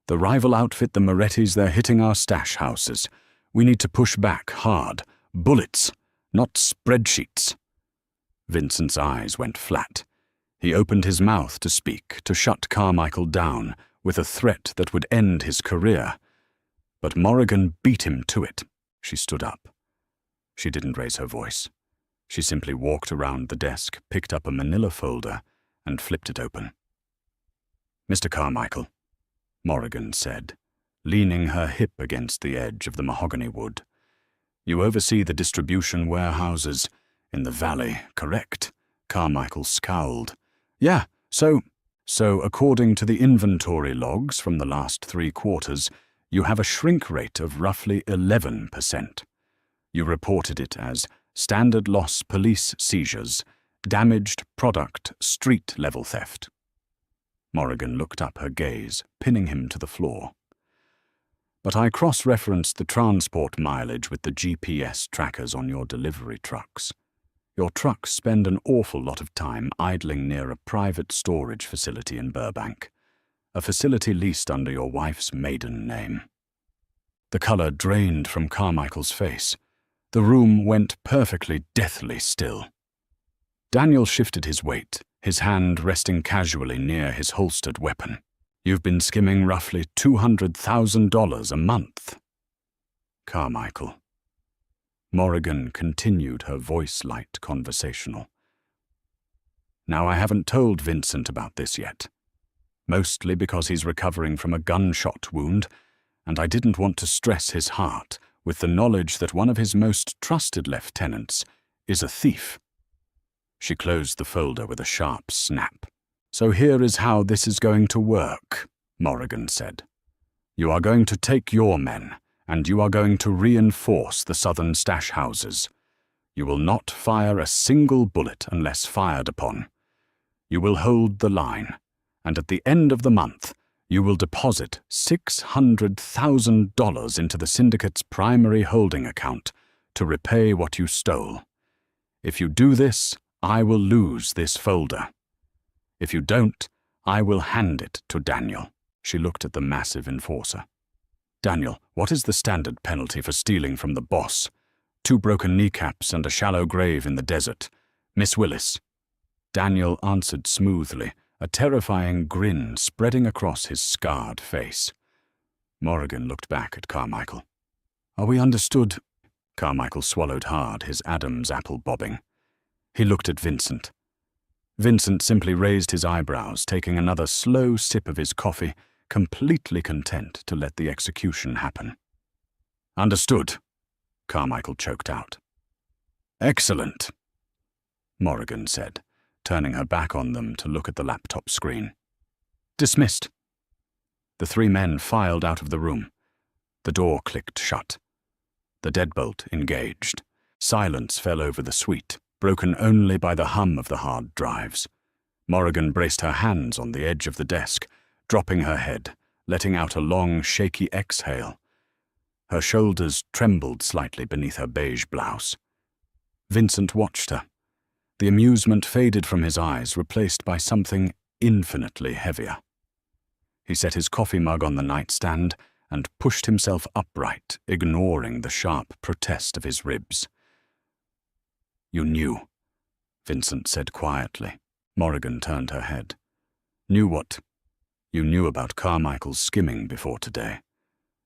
The rival outfit, the Morettis, they're hitting our stash houses. We need to push back hard. Bullets, not spreadsheets." Vincent's eyes went flat. He opened his mouth to speak, to shut Carmichael down, with a threat that would end his career. But Morrigan beat him to it. She stood up. She didn't raise her voice. She simply walked around the desk, picked up a manila folder, and flipped it open. "Mr. Carmichael," Morrigan said, leaning her hip against the edge of the mahogany wood. "You oversee the distribution warehouses in the valley, correct?" Carmichael scowled. "Yeah, so according to the inventory logs from the last 3 quarters, you have a shrink rate of roughly 11%. You reported it as standard loss police seizures, damaged product, street-level theft." Morrigan looked up, her gaze pinning him to the floor. "But I cross-referenced the transport mileage with the GPS trackers on your delivery trucks. Your trucks spend an awful lot of time idling near a private storage facility in Burbank, a facility leased under your wife's maiden name." The color drained from Carmichael's face. The room went perfectly deathly still. Daniel shifted his weight, his hand resting casually near his holstered weapon. "You've been skimming roughly $200,000 a month." "Carmichael." Morrigan continued, her voice light, conversational. "Now, I haven't told Vincent about this yet, mostly because he's recovering from a gunshot wound, and I didn't want to stress his heart with the knowledge that one of his most trusted lieutenants is a thief." She closed the folder with a sharp snap. "So here is how this is going to work," Morrigan said. "You are going to take your men, and you are going to reinforce the southern stash houses. You will not fire a single bullet unless fired upon. You will hold the line, and at the end of the month, you will deposit $600,000 into the syndicate's primary holding account to repay what you stole. If you do this, I will lose this folder. If you don't, I will hand it to Daniel." She looked at the massive enforcer. "Daniel, what is the standard penalty for stealing from the boss? 2 broken kneecaps and a shallow grave in the desert. Miss Willis." Daniel answered smoothly, a terrifying grin spreading across his scarred face. Morrigan looked back at Carmichael. "Are we understood?" Carmichael swallowed hard, his Adam's apple bobbing. He looked at Vincent. Vincent simply raised his eyebrows, taking another slow sip of his coffee, completely content to let the execution happen. "Understood," Carmichael choked out. "Excellent," Morrigan said, turning her back on them to look at the laptop screen. "Dismissed." The three men filed out of the room. The door clicked shut. The deadbolt engaged. Silence fell over the suite, broken only by the hum of the hard drives. Morrigan braced her hands on the edge of the desk, dropping her head, letting out a long, shaky exhale. Her shoulders trembled slightly beneath her beige blouse. Vincent watched her. The amusement faded from his eyes, replaced by something infinitely heavier. He set his coffee mug on the nightstand and pushed himself upright, ignoring the sharp protest of his ribs. "You knew," Vincent said quietly. Morrigan turned her head. "Knew what?" "You knew about Carmichael's skimming before today.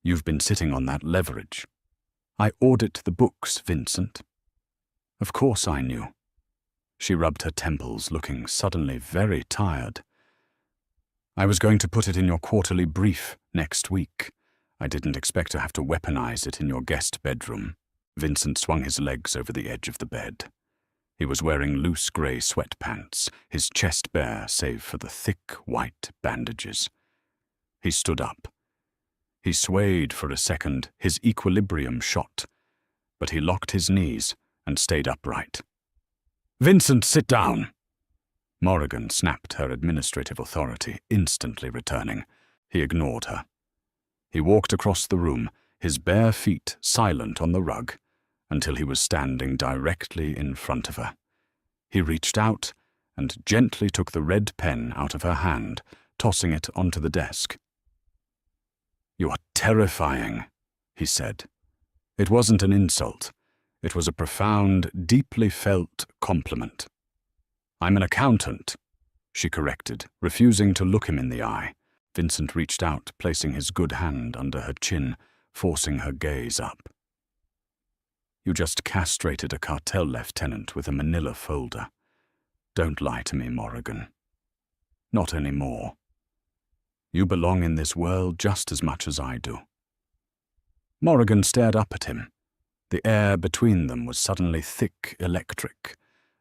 You've been sitting on that leverage." "I audit the books, Vincent." "Of course I knew." She rubbed her temples, looking suddenly very tired. "I was going to put it in your quarterly brief next week. I didn't expect to have to weaponize it in your guest bedroom." Vincent swung his legs over the edge of the bed. He was wearing loose grey sweatpants, his chest bare save for the thick white bandages. He stood up. He swayed for a second, his equilibrium shot, but he locked his knees and stayed upright. "Vincent, sit down!" Morrigan snapped her administrative authority, instantly returning. He ignored her. He walked across the room, his bare feet silent on the rug, until he was standing directly in front of her. He reached out and gently took the red pen out of her hand, tossing it onto the desk. "You are terrifying," he said. It wasn't an insult. It was a profound, deeply felt compliment. "I'm an accountant," she corrected, refusing to look him in the eye. Vincent reached out, placing his good hand under her chin, forcing her gaze up. "You just castrated a cartel lieutenant with a manila folder. Don't lie to me, Morrigan. Not anymore. You belong in this world just as much as I do." Morrigan stared up at him. The air between them was suddenly thick, electric.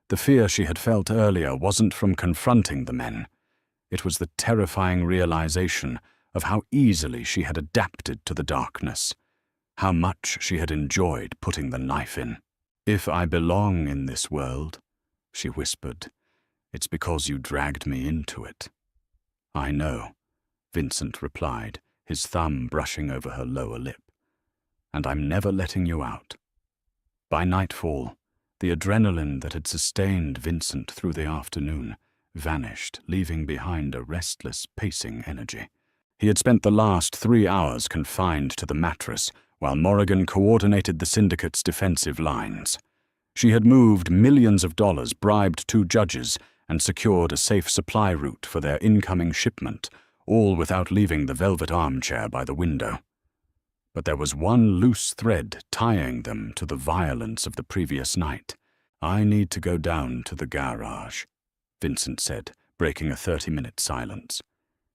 The fear she had felt earlier wasn't from confronting the men. It was the terrifying realization of how easily she had adapted to the darkness, how much she had enjoyed putting the knife in. "If I belong in this world," she whispered, "it's because you dragged me into it." "I know," Vincent replied, his thumb brushing over her lower lip. "And I'm never letting you out." By nightfall, the adrenaline that had sustained Vincent through the afternoon vanished, leaving behind a restless, pacing energy. He had spent the last 3 hours confined to the mattress, while Morrigan coordinated the syndicate's defensive lines. She had moved millions of dollars, bribed 2 judges, and secured a safe supply route for their incoming shipment, all without leaving the velvet armchair by the window. But there was one loose thread tying them to the violence of the previous night. "I need to go down to the garage," Vincent said, breaking a 30-minute silence.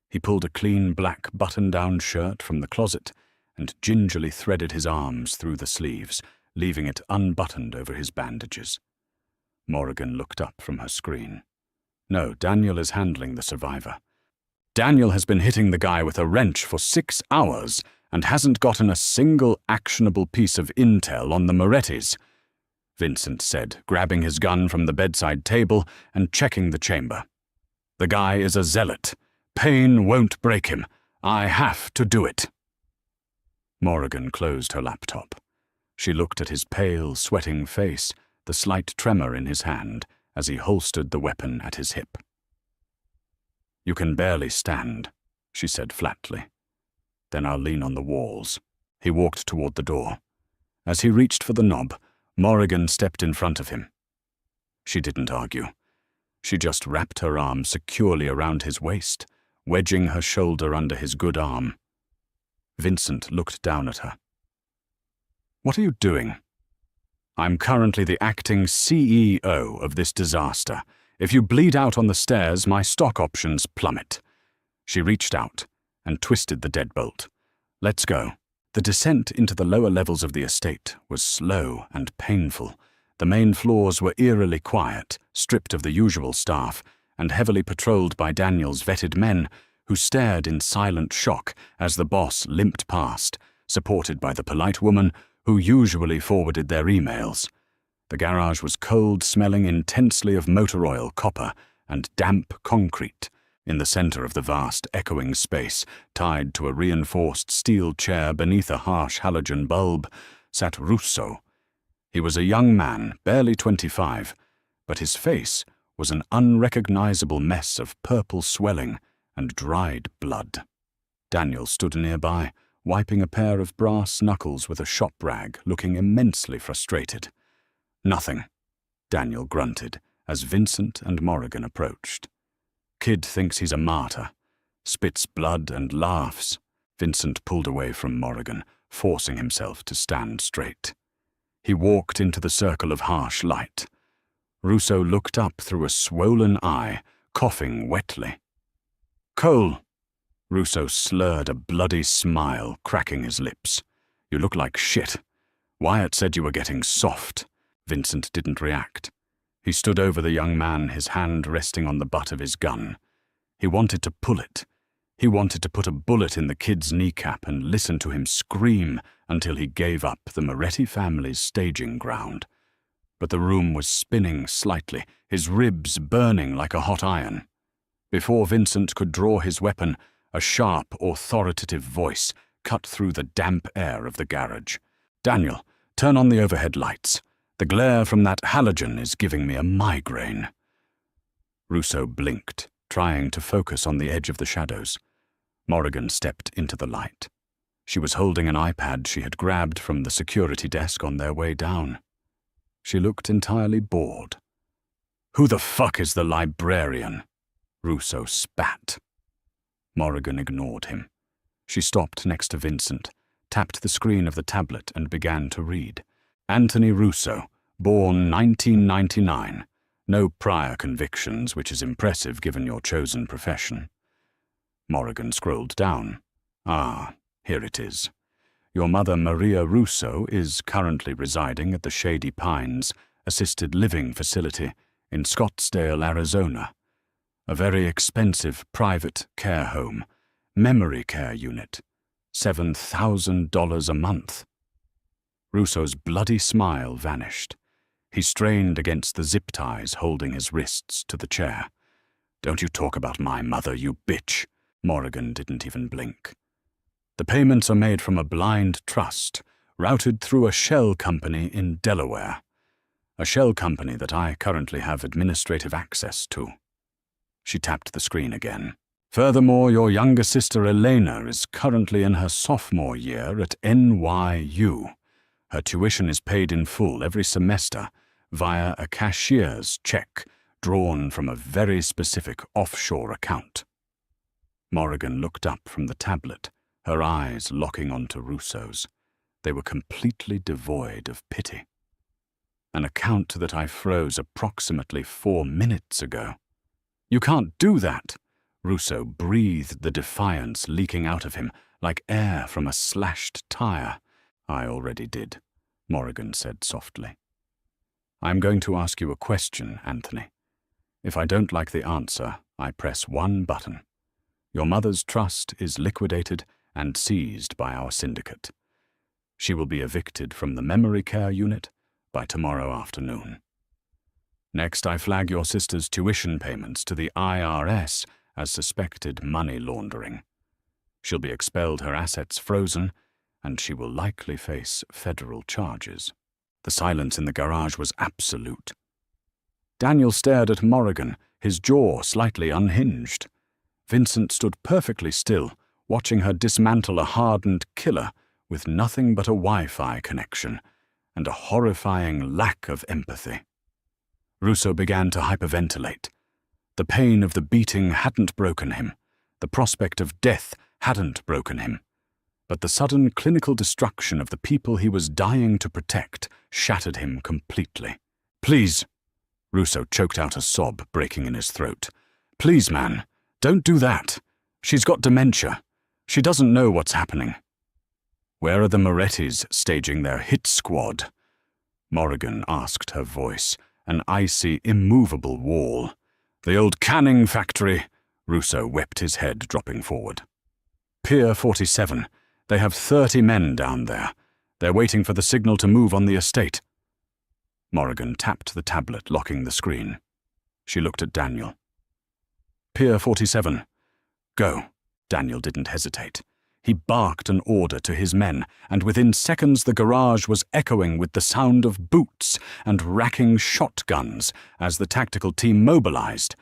He pulled a clean black button-down shirt from the closet and gingerly threaded his arms through the sleeves, leaving it unbuttoned over his bandages. Morrigan looked up from her screen. "No, Daniel is handling the survivor. Daniel has been hitting the guy with a wrench for 6 hours and hasn't gotten a single actionable piece of intel on the Morettis," Vincent said, grabbing his gun from the bedside table and checking the chamber. "The guy is a zealot. Pain won't break him. I have to do it." Morrigan closed her laptop. She looked at his pale, sweating face, the slight tremor in his hand, as he holstered the weapon at his hip. "You can barely stand," she said flatly. "Then I'll lean on the walls." He walked toward the door. As he reached for the knob, Morrigan stepped in front of him. She didn't argue. She just wrapped her arm securely around his waist, wedging her shoulder under his good arm. Vincent looked down at her. "What are you doing?" "I'm currently the acting CEO of this disaster. If you bleed out on the stairs, my stock options plummet." She reached out and twisted the deadbolt. "Let's go." The descent into the lower levels of the estate was slow and painful. The main floors were eerily quiet, stripped of the usual staff, and heavily patrolled by Daniel's vetted men, who stared in silent shock as the boss limped past, supported by the polite woman who usually forwarded their emails. The garage was cold, smelling intensely of motor oil, copper, and damp concrete. In the center of the vast, echoing space, tied to a reinforced steel chair beneath a harsh halogen bulb, sat Russo. He was a young man, barely 25, but his face was an unrecognizable mess of purple swelling and dried blood. Daniel stood nearby, wiping a pair of brass knuckles with a shop rag, looking immensely frustrated. "Nothing," Daniel grunted as Vincent and Morrigan approached. "Kid thinks he's a martyr, spits blood and laughs." Vincent pulled away from Morrigan, forcing himself to stand straight. He walked into the circle of harsh light. Russo looked up through a swollen eye, coughing wetly. "Cole!" Russo slurred a bloody smile, cracking his lips. "You look like shit. Wyatt said you were getting soft." Vincent didn't react. He stood over the young man, his hand resting on the butt of his gun. He wanted to pull it. He wanted to put a bullet in the kid's kneecap and listen to him scream until he gave up the Moretti family's staging ground. But the room was spinning slightly, his ribs burning like a hot iron. Before Vincent could draw his weapon, a sharp, authoritative voice cut through the damp air of the garage. "Daniel, turn on the overhead lights. The glare from that halogen is giving me a migraine." Russo blinked, trying to focus on the edge of the shadows. Morrigan stepped into the light. She was holding an iPad she had grabbed from the security desk on their way down. She looked entirely bored. "Who the fuck is the librarian?" Russo spat. Morrigan ignored him. She stopped next to Vincent, tapped the screen of the tablet and began to read. "Anthony Russo, born 1999. No prior convictions, which is impressive given your chosen profession." Morrigan scrolled down. "Ah, here it is. Your mother, Maria Russo, is currently residing at the Shady Pines Assisted Living Facility in Scottsdale, Arizona. A very expensive private care home, memory care unit, $7,000 a month." Russo's bloody smile vanished. He strained against the zip ties holding his wrists to the chair. "Don't you talk about my mother, you bitch." Morrigan didn't even blink. "The payments are made from a blind trust, routed through a shell company in Delaware. A shell company that I currently have administrative access to." She tapped the screen again. "Furthermore, your younger sister Elena is currently in her sophomore year at NYU. Her tuition is paid in full every semester via a cashier's check drawn from a very specific offshore account." Morrigan looked up from the tablet, her eyes locking onto Russo's. They were completely devoid of pity. "An account that I froze approximately 4 minutes ago." "You can't do that!" Russo breathed the defiance leaking out of him like air from a slashed tire. "I already did," Morrigan said softly. "I'm going to ask you a question, Anthony. If I don't like the answer, I press one button. Your mother's trust is liquidated and seized by our syndicate. She will be evicted from the memory care unit by tomorrow afternoon. Next, I flag your sister's tuition payments to the IRS as suspected money laundering. She'll be expelled, her assets frozen, and she will likely face federal charges." The silence in the garage was absolute. Daniel stared at Morrigan, his jaw slightly unhinged. Vincent stood perfectly still, watching her dismantle a hardened killer with nothing but a Wi-Fi connection and a horrifying lack of empathy. Russo began to hyperventilate. The pain of the beating hadn't broken him. The prospect of death hadn't broken him. But the sudden clinical destruction of the people he was dying to protect shattered him completely. "Please," Russo choked out a sob breaking in his throat. "Please, man, don't do that. She's got dementia. She doesn't know what's happening." "Where are the Morettis staging their hit squad?" Morrigan asked, her voice an icy, immovable wall. "The old canning factory," Russo wept, his head dropping forward. "Pier 47. They have 30 men down there. They're waiting for the signal to move on the estate." Morrigan tapped the tablet, locking the screen. She looked at Daniel. "Pier 47. Go." Daniel didn't hesitate. He barked an order to his men, and within seconds the garage was echoing with the sound of boots and racking shotguns as the tactical team mobilized.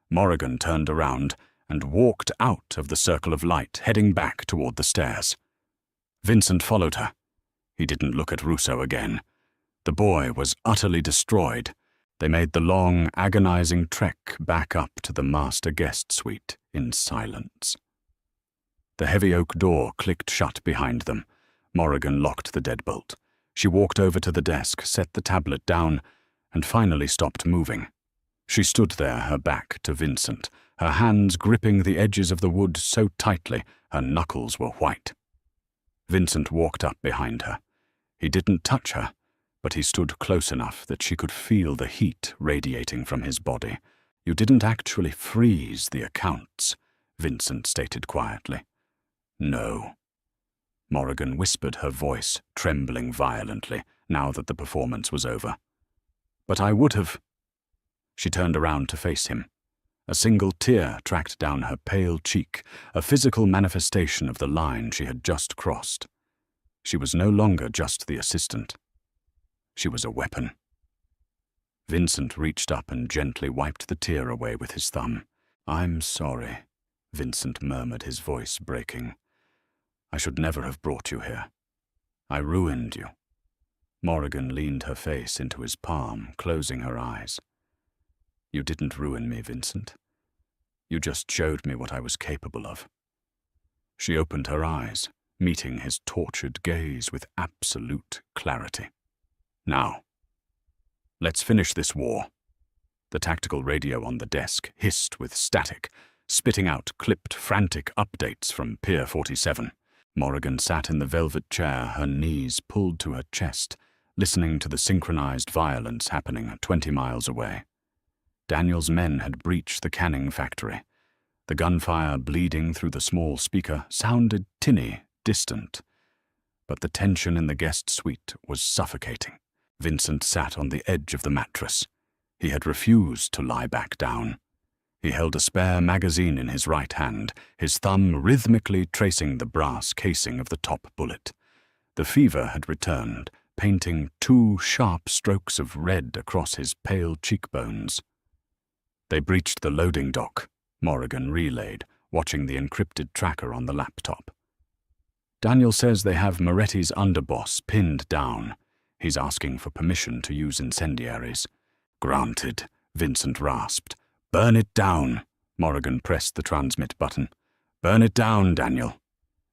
Morrigan turned around and walked out of the circle of light, heading back toward the stairs. Vincent followed her. He didn't look at Russo again. The boy was utterly destroyed. They made the long, agonizing trek back up to the master guest suite in silence. The heavy oak door clicked shut behind them. Morrigan locked the deadbolt. She walked over to the desk, set the tablet down, and finally stopped moving. She stood there, her back to Vincent, her hands gripping the edges of the wood so tightly her knuckles were white. Vincent walked up behind her. He didn't touch her, but he stood close enough that she could feel the heat radiating from his body. "You didn't actually freeze the accounts," Vincent stated quietly. "No." Morrigan whispered, her voice trembling violently now that the performance was over. "But I would have." She turned around to face him. A single tear tracked down her pale cheek, a physical manifestation of the line she had just crossed. She was no longer just the assistant. She was a weapon. Vincent reached up and gently wiped the tear away with his thumb. "I'm sorry," Vincent murmured, his voice breaking. "I should never have brought you here. I ruined you." Morrigan leaned her face into his palm, closing her eyes. "You didn't ruin me, Vincent. You just showed me what I was capable of." She opened her eyes, meeting his tortured gaze with absolute clarity. "Now, let's finish this war." The tactical radio on the desk hissed with static, spitting out clipped, frantic updates from Pier 47. Morrigan sat in the velvet chair, her knees pulled to her chest, listening to the synchronized violence happening 20 miles away. Daniel's men had breached the canning factory. The gunfire bleeding through the small speaker sounded tinny, distant. But the tension in the guest suite was suffocating. Vincent sat on the edge of the mattress. He had refused to lie back down. He held a spare magazine in his right hand, his thumb rhythmically tracing the brass casing of the top bullet. The fever had returned, painting 2 sharp strokes of red across his pale cheekbones. "They breached the loading dock," Morrigan relayed, watching the encrypted tracker on the laptop. "Daniel says they have Moretti's underboss pinned down. He's asking for permission to use incendiaries." "Granted," Vincent rasped. "Burn it down." Morrigan pressed the transmit button. "Burn it down, Daniel."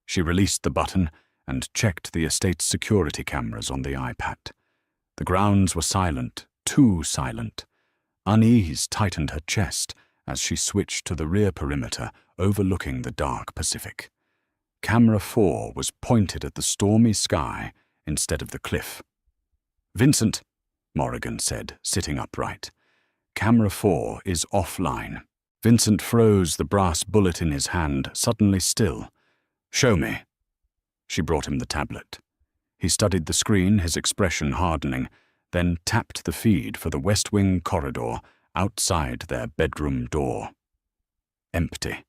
She released the button and checked the estate's security cameras on the iPad. The grounds were silent, too silent. Unease tightened her chest as she switched to the rear perimeter overlooking the dark Pacific. Camera 4 was pointed at the stormy sky instead of the cliff. "Vincent," Morrigan said, sitting upright. "Camera 4 is offline." Vincent froze, the brass bullet in his hand suddenly still. "Show me." She brought him the tablet. He studied the screen, his expression hardening, then tapped the feed for the West Wing corridor outside their bedroom door. Empty.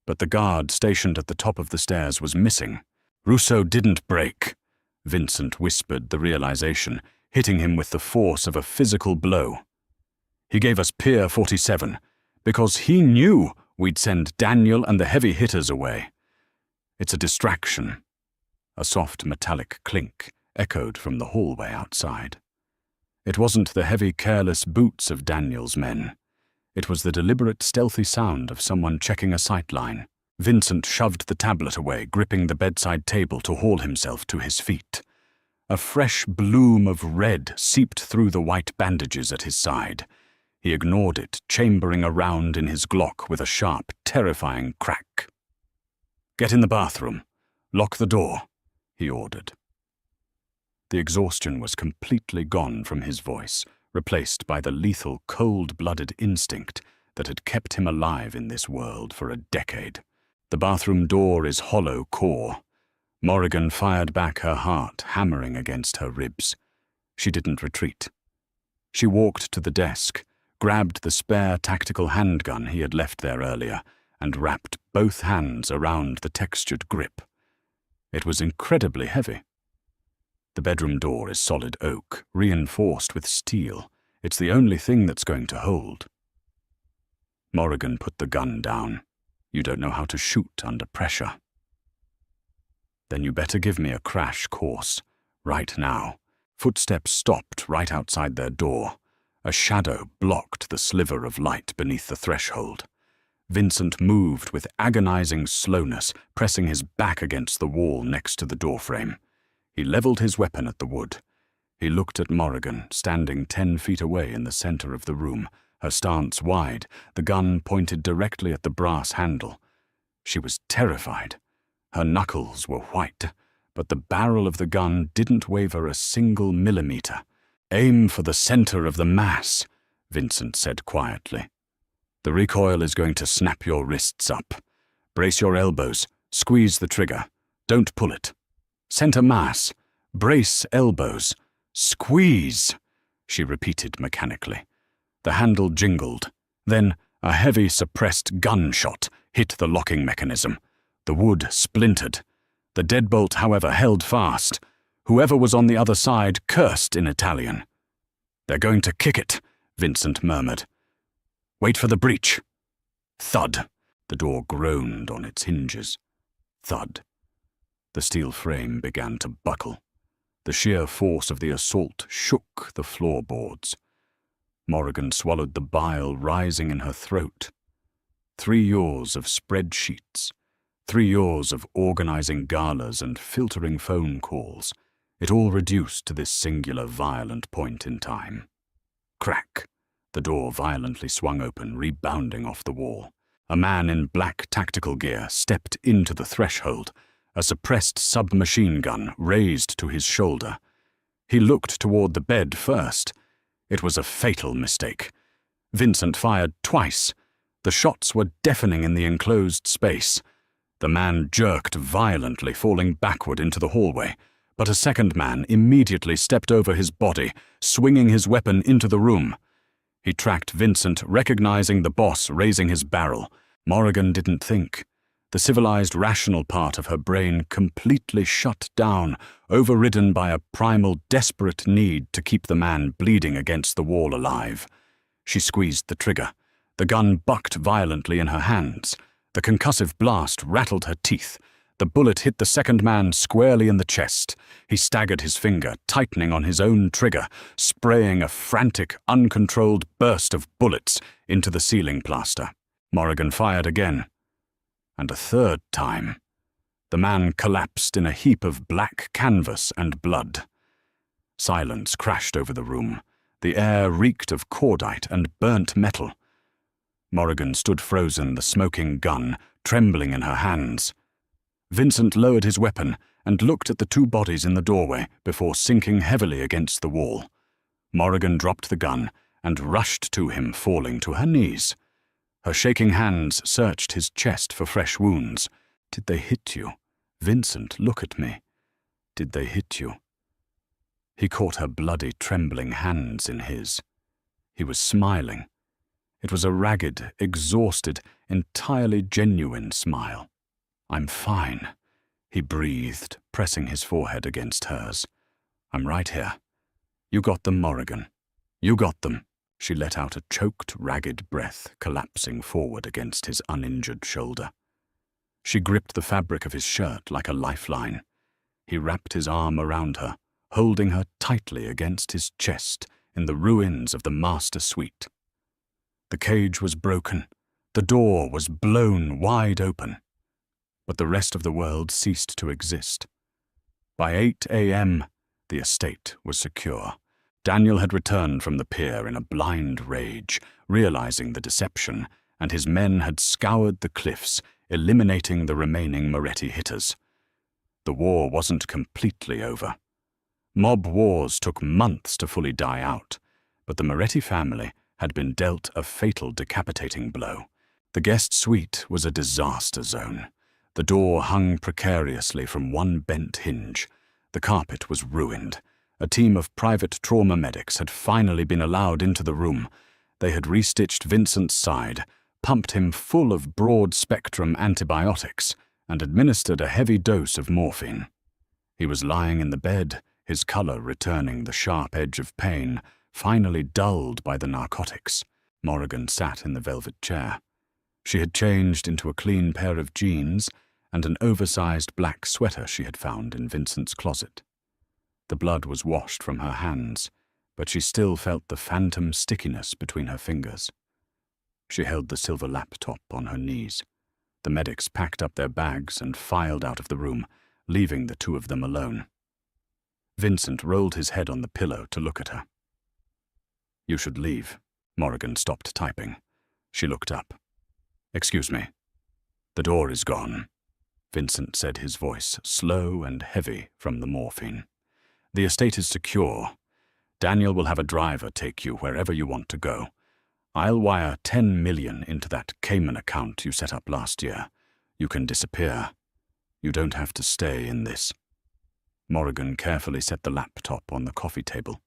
But the guard stationed at the top of the stairs was missing. "Russo didn't break," Vincent whispered the realization, hitting him with the force of a physical blow. "He gave us Pier 47 because he knew we'd send Daniel and the heavy hitters away. It's a distraction." A soft metallic clink echoed from the hallway outside. It wasn't the heavy, careless boots of Daniel's men. It was the deliberate, stealthy sound of someone checking a sightline. Vincent shoved the tablet away, gripping the bedside table to haul himself to his feet. A fresh bloom of red seeped through the white bandages at his side. He ignored it, chambering around in his Glock with a sharp, terrifying crack. "Get in the bathroom. Lock the door," he ordered. The exhaustion was completely gone from his voice, replaced by the lethal, cold-blooded instinct that had kept him alive in this world for a decade. The bathroom door is hollow core. Morrigan fired back, her heart hammering against her ribs. She didn't retreat. She walked to the desk, grabbed the spare tactical handgun he had left there earlier, and wrapped both hands around the textured grip. It was incredibly heavy. The bedroom door is solid oak, reinforced with steel. It's the only thing that's going to hold. Morrigan put the gun down. "You don't know how to shoot under pressure." "Then you better give me a crash course, right now." Footsteps stopped right outside their door. A shadow blocked the sliver of light beneath the threshold. Vincent moved with agonizing slowness, pressing his back against the wall next to the doorframe. He leveled his weapon at the wood. He looked at Morrigan, standing 10 feet away in the center of the room, her stance wide, the gun pointed directly at the brass handle. She was terrified. Her knuckles were white, but the barrel of the gun didn't waver a single millimeter. "Aim for the center of the mass," Vincent said quietly. "The recoil is going to snap your wrists up. Brace your elbows, squeeze the trigger. Don't pull it. Center mass, brace elbows, squeeze," she repeated mechanically. The handle jingled. Then a heavy, suppressed gunshot hit the locking mechanism. The wood splintered. The deadbolt, however, held fast. Whoever was on the other side cursed in Italian. "They're going to kick it," Vincent murmured. "Wait for the breach." Thud. The door groaned on its hinges. Thud. The steel frame began to buckle. The sheer force of the assault shook the floorboards. Morrigan swallowed the bile rising in her throat. 3 years of spreadsheets. 3 years of organizing galas and filtering phone calls. It all reduced to this singular violent point in time. Crack. The door violently swung open, rebounding off the wall. A man in black tactical gear stepped into the threshold, a suppressed submachine gun raised to his shoulder. He looked toward the bed first. It was a fatal mistake. Vincent fired twice. The shots were deafening in the enclosed space. The man jerked violently, falling backward into the hallway, but a second man immediately stepped over his body, swinging his weapon into the room. He tracked Vincent, recognizing the boss raising his barrel. Morrigan didn't think. The civilized, rational part of her brain completely shut down, overridden by a primal, desperate need to keep the man bleeding against the wall alive. She squeezed the trigger. The gun bucked violently in her hands. The concussive blast rattled her teeth. The bullet hit the second man squarely in the chest. He staggered his finger, tightening on his own trigger, spraying a frantic, uncontrolled burst of bullets into the ceiling plaster. Morrigan fired again. And a third time. The man collapsed in a heap of black canvas and blood. Silence crashed over the room. The air reeked of cordite and burnt metal. Morrigan stood frozen, the smoking gun trembling in her hands. Vincent lowered his weapon and looked at the 2 bodies in the doorway before sinking heavily against the wall. Morrigan dropped the gun and rushed to him, falling to her knees. Her shaking hands searched his chest for fresh wounds. "Did they hit you? Vincent, look at me. Did they hit you?" He caught her bloody, trembling hands in his. He was smiling. It was a ragged, exhausted, entirely genuine smile. "I'm fine," he breathed, pressing his forehead against hers. "I'm right here. You got them, Morrigan. You got them." She let out a choked, ragged breath, collapsing forward against his uninjured shoulder. She gripped the fabric of his shirt like a lifeline. He wrapped his arm around her, holding her tightly against his chest in the ruins of the master suite. The cage was broken. The door was blown wide open. But the rest of the world ceased to exist. By 8 a.m., the estate was secure. Daniel had returned from the pier in a blind rage, realizing the deception, and his men had scoured the cliffs, eliminating the remaining Moretti hitters. The war wasn't completely over. Mob wars took months to fully die out, but the Moretti family had been dealt a fatal decapitating blow. The guest suite was a disaster zone. The door hung precariously from one bent hinge. The carpet was ruined. A team of private trauma medics had finally been allowed into the room. They had restitched Vincent's side, pumped him full of broad-spectrum antibiotics, and administered a heavy dose of morphine. He was lying in the bed, his color returning the sharp edge of pain, finally dulled by the narcotics. Morrigan sat in the velvet chair. She had changed into a clean pair of jeans and an oversized black sweater she had found in Vincent's closet. The blood was washed from her hands, but she still felt the phantom stickiness between her fingers. She held the silver laptop on her knees. The medics packed up their bags and filed out of the room, leaving the two of them alone. Vincent rolled his head on the pillow to look at her. "You should leave." Morrigan stopped typing. She looked up. "Excuse me." "The door is gone," Vincent said, his voice slow and heavy from the morphine. "The estate is secure. Daniel will have a driver take you wherever you want to go. I'll wire 10 million into that Cayman account you set up last year. You can disappear. You don't have to stay in this." Morrigan carefully set the laptop on the coffee table.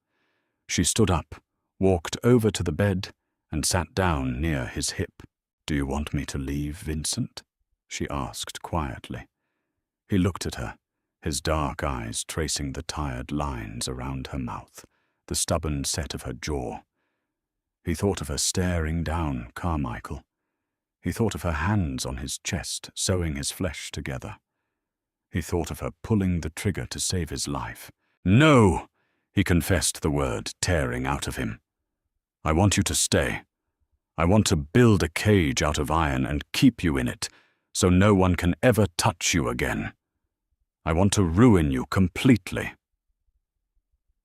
She stood up, walked over to the bed, and sat down near his hip. "Do you want me to leave, Vincent?" she asked quietly. He looked at her, his dark eyes tracing the tired lines around her mouth, the stubborn set of her jaw. He thought of her staring down Carmichael. He thought of her hands on his chest, sewing his flesh together. He thought of her pulling the trigger to save his life. "No!" he confessed the word tearing out of him. "I want you to stay. I want to build a cage out of iron and keep you in it, so no one can ever touch you again. I want to ruin you completely."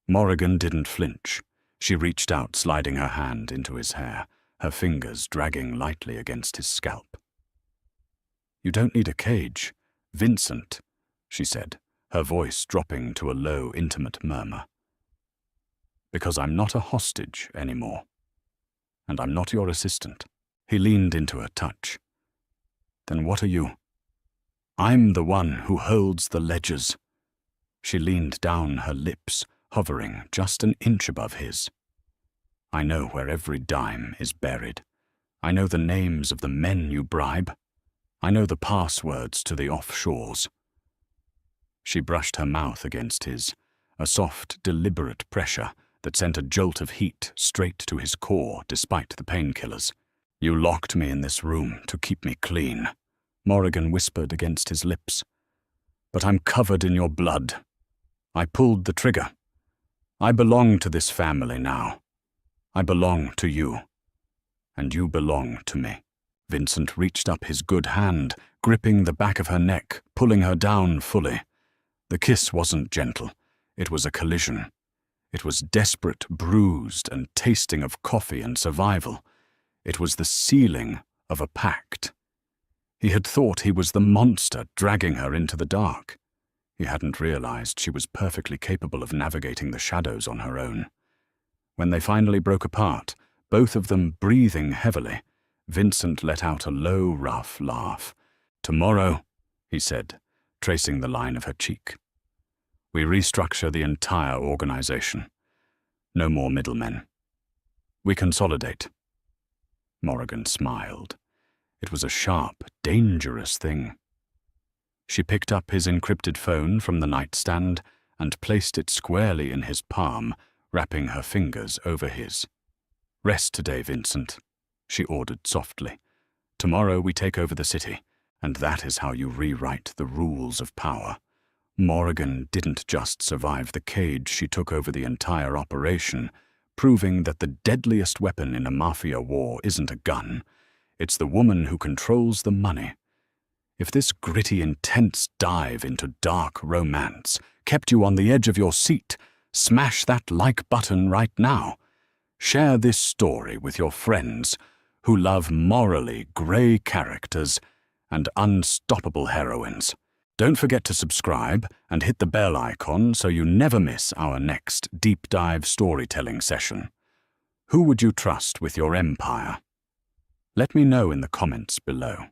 Morrigan didn't flinch. She reached out, sliding her hand into his hair, her fingers dragging lightly against his scalp. "You don't need a cage, Vincent," she said, her voice dropping to a low, intimate murmur. "Because I'm not a hostage anymore. And I'm not your assistant." He leaned into her touch. "Then what are you?" "I'm the one who holds the ledgers." She leaned down, her lips hovering just an inch above his. "I know where every dime is buried. I know the names of the men you bribe. I know the passwords to the offshores." She brushed her mouth against his, a soft, deliberate pressure that sent a jolt of heat straight to his core despite the painkillers. "You locked me in this room to keep me clean," Morrigan whispered against his lips. "But I'm covered in your blood. I pulled the trigger. I belong to this family now. I belong to you. And you belong to me." Vincent reached up his good hand, gripping the back of her neck, pulling her down fully. The kiss wasn't gentle. It was a collision. It was desperate, bruised, and tasting of coffee and survival. It was the sealing of a pact. He had thought he was the monster dragging her into the dark. He hadn't realized she was perfectly capable of navigating the shadows on her own. When they finally broke apart, both of them breathing heavily, Vincent let out a low, rough laugh. "Tomorrow," he said, tracing the line of her cheek, "we restructure the entire organization. No more middlemen. We consolidate." Morrigan smiled. It was a sharp, dangerous thing. She picked up his encrypted phone from the nightstand and placed it squarely in his palm, wrapping her fingers over his. "Rest today, Vincent," she ordered softly. "Tomorrow we take over the city, and that is how you rewrite the rules of power." Morrigan didn't just survive the cage, she took over the entire operation, proving that the deadliest weapon in a mafia war isn't a gun. It's the woman who controls the money. If this gritty, intense dive into dark romance kept you on the edge of your seat, smash that like button right now. Share this story with your friends who love morally grey characters and unstoppable heroines. Don't forget to subscribe and hit the bell icon so you never miss our next deep dive storytelling session. Who would you trust with your empire? Let me know in the comments below.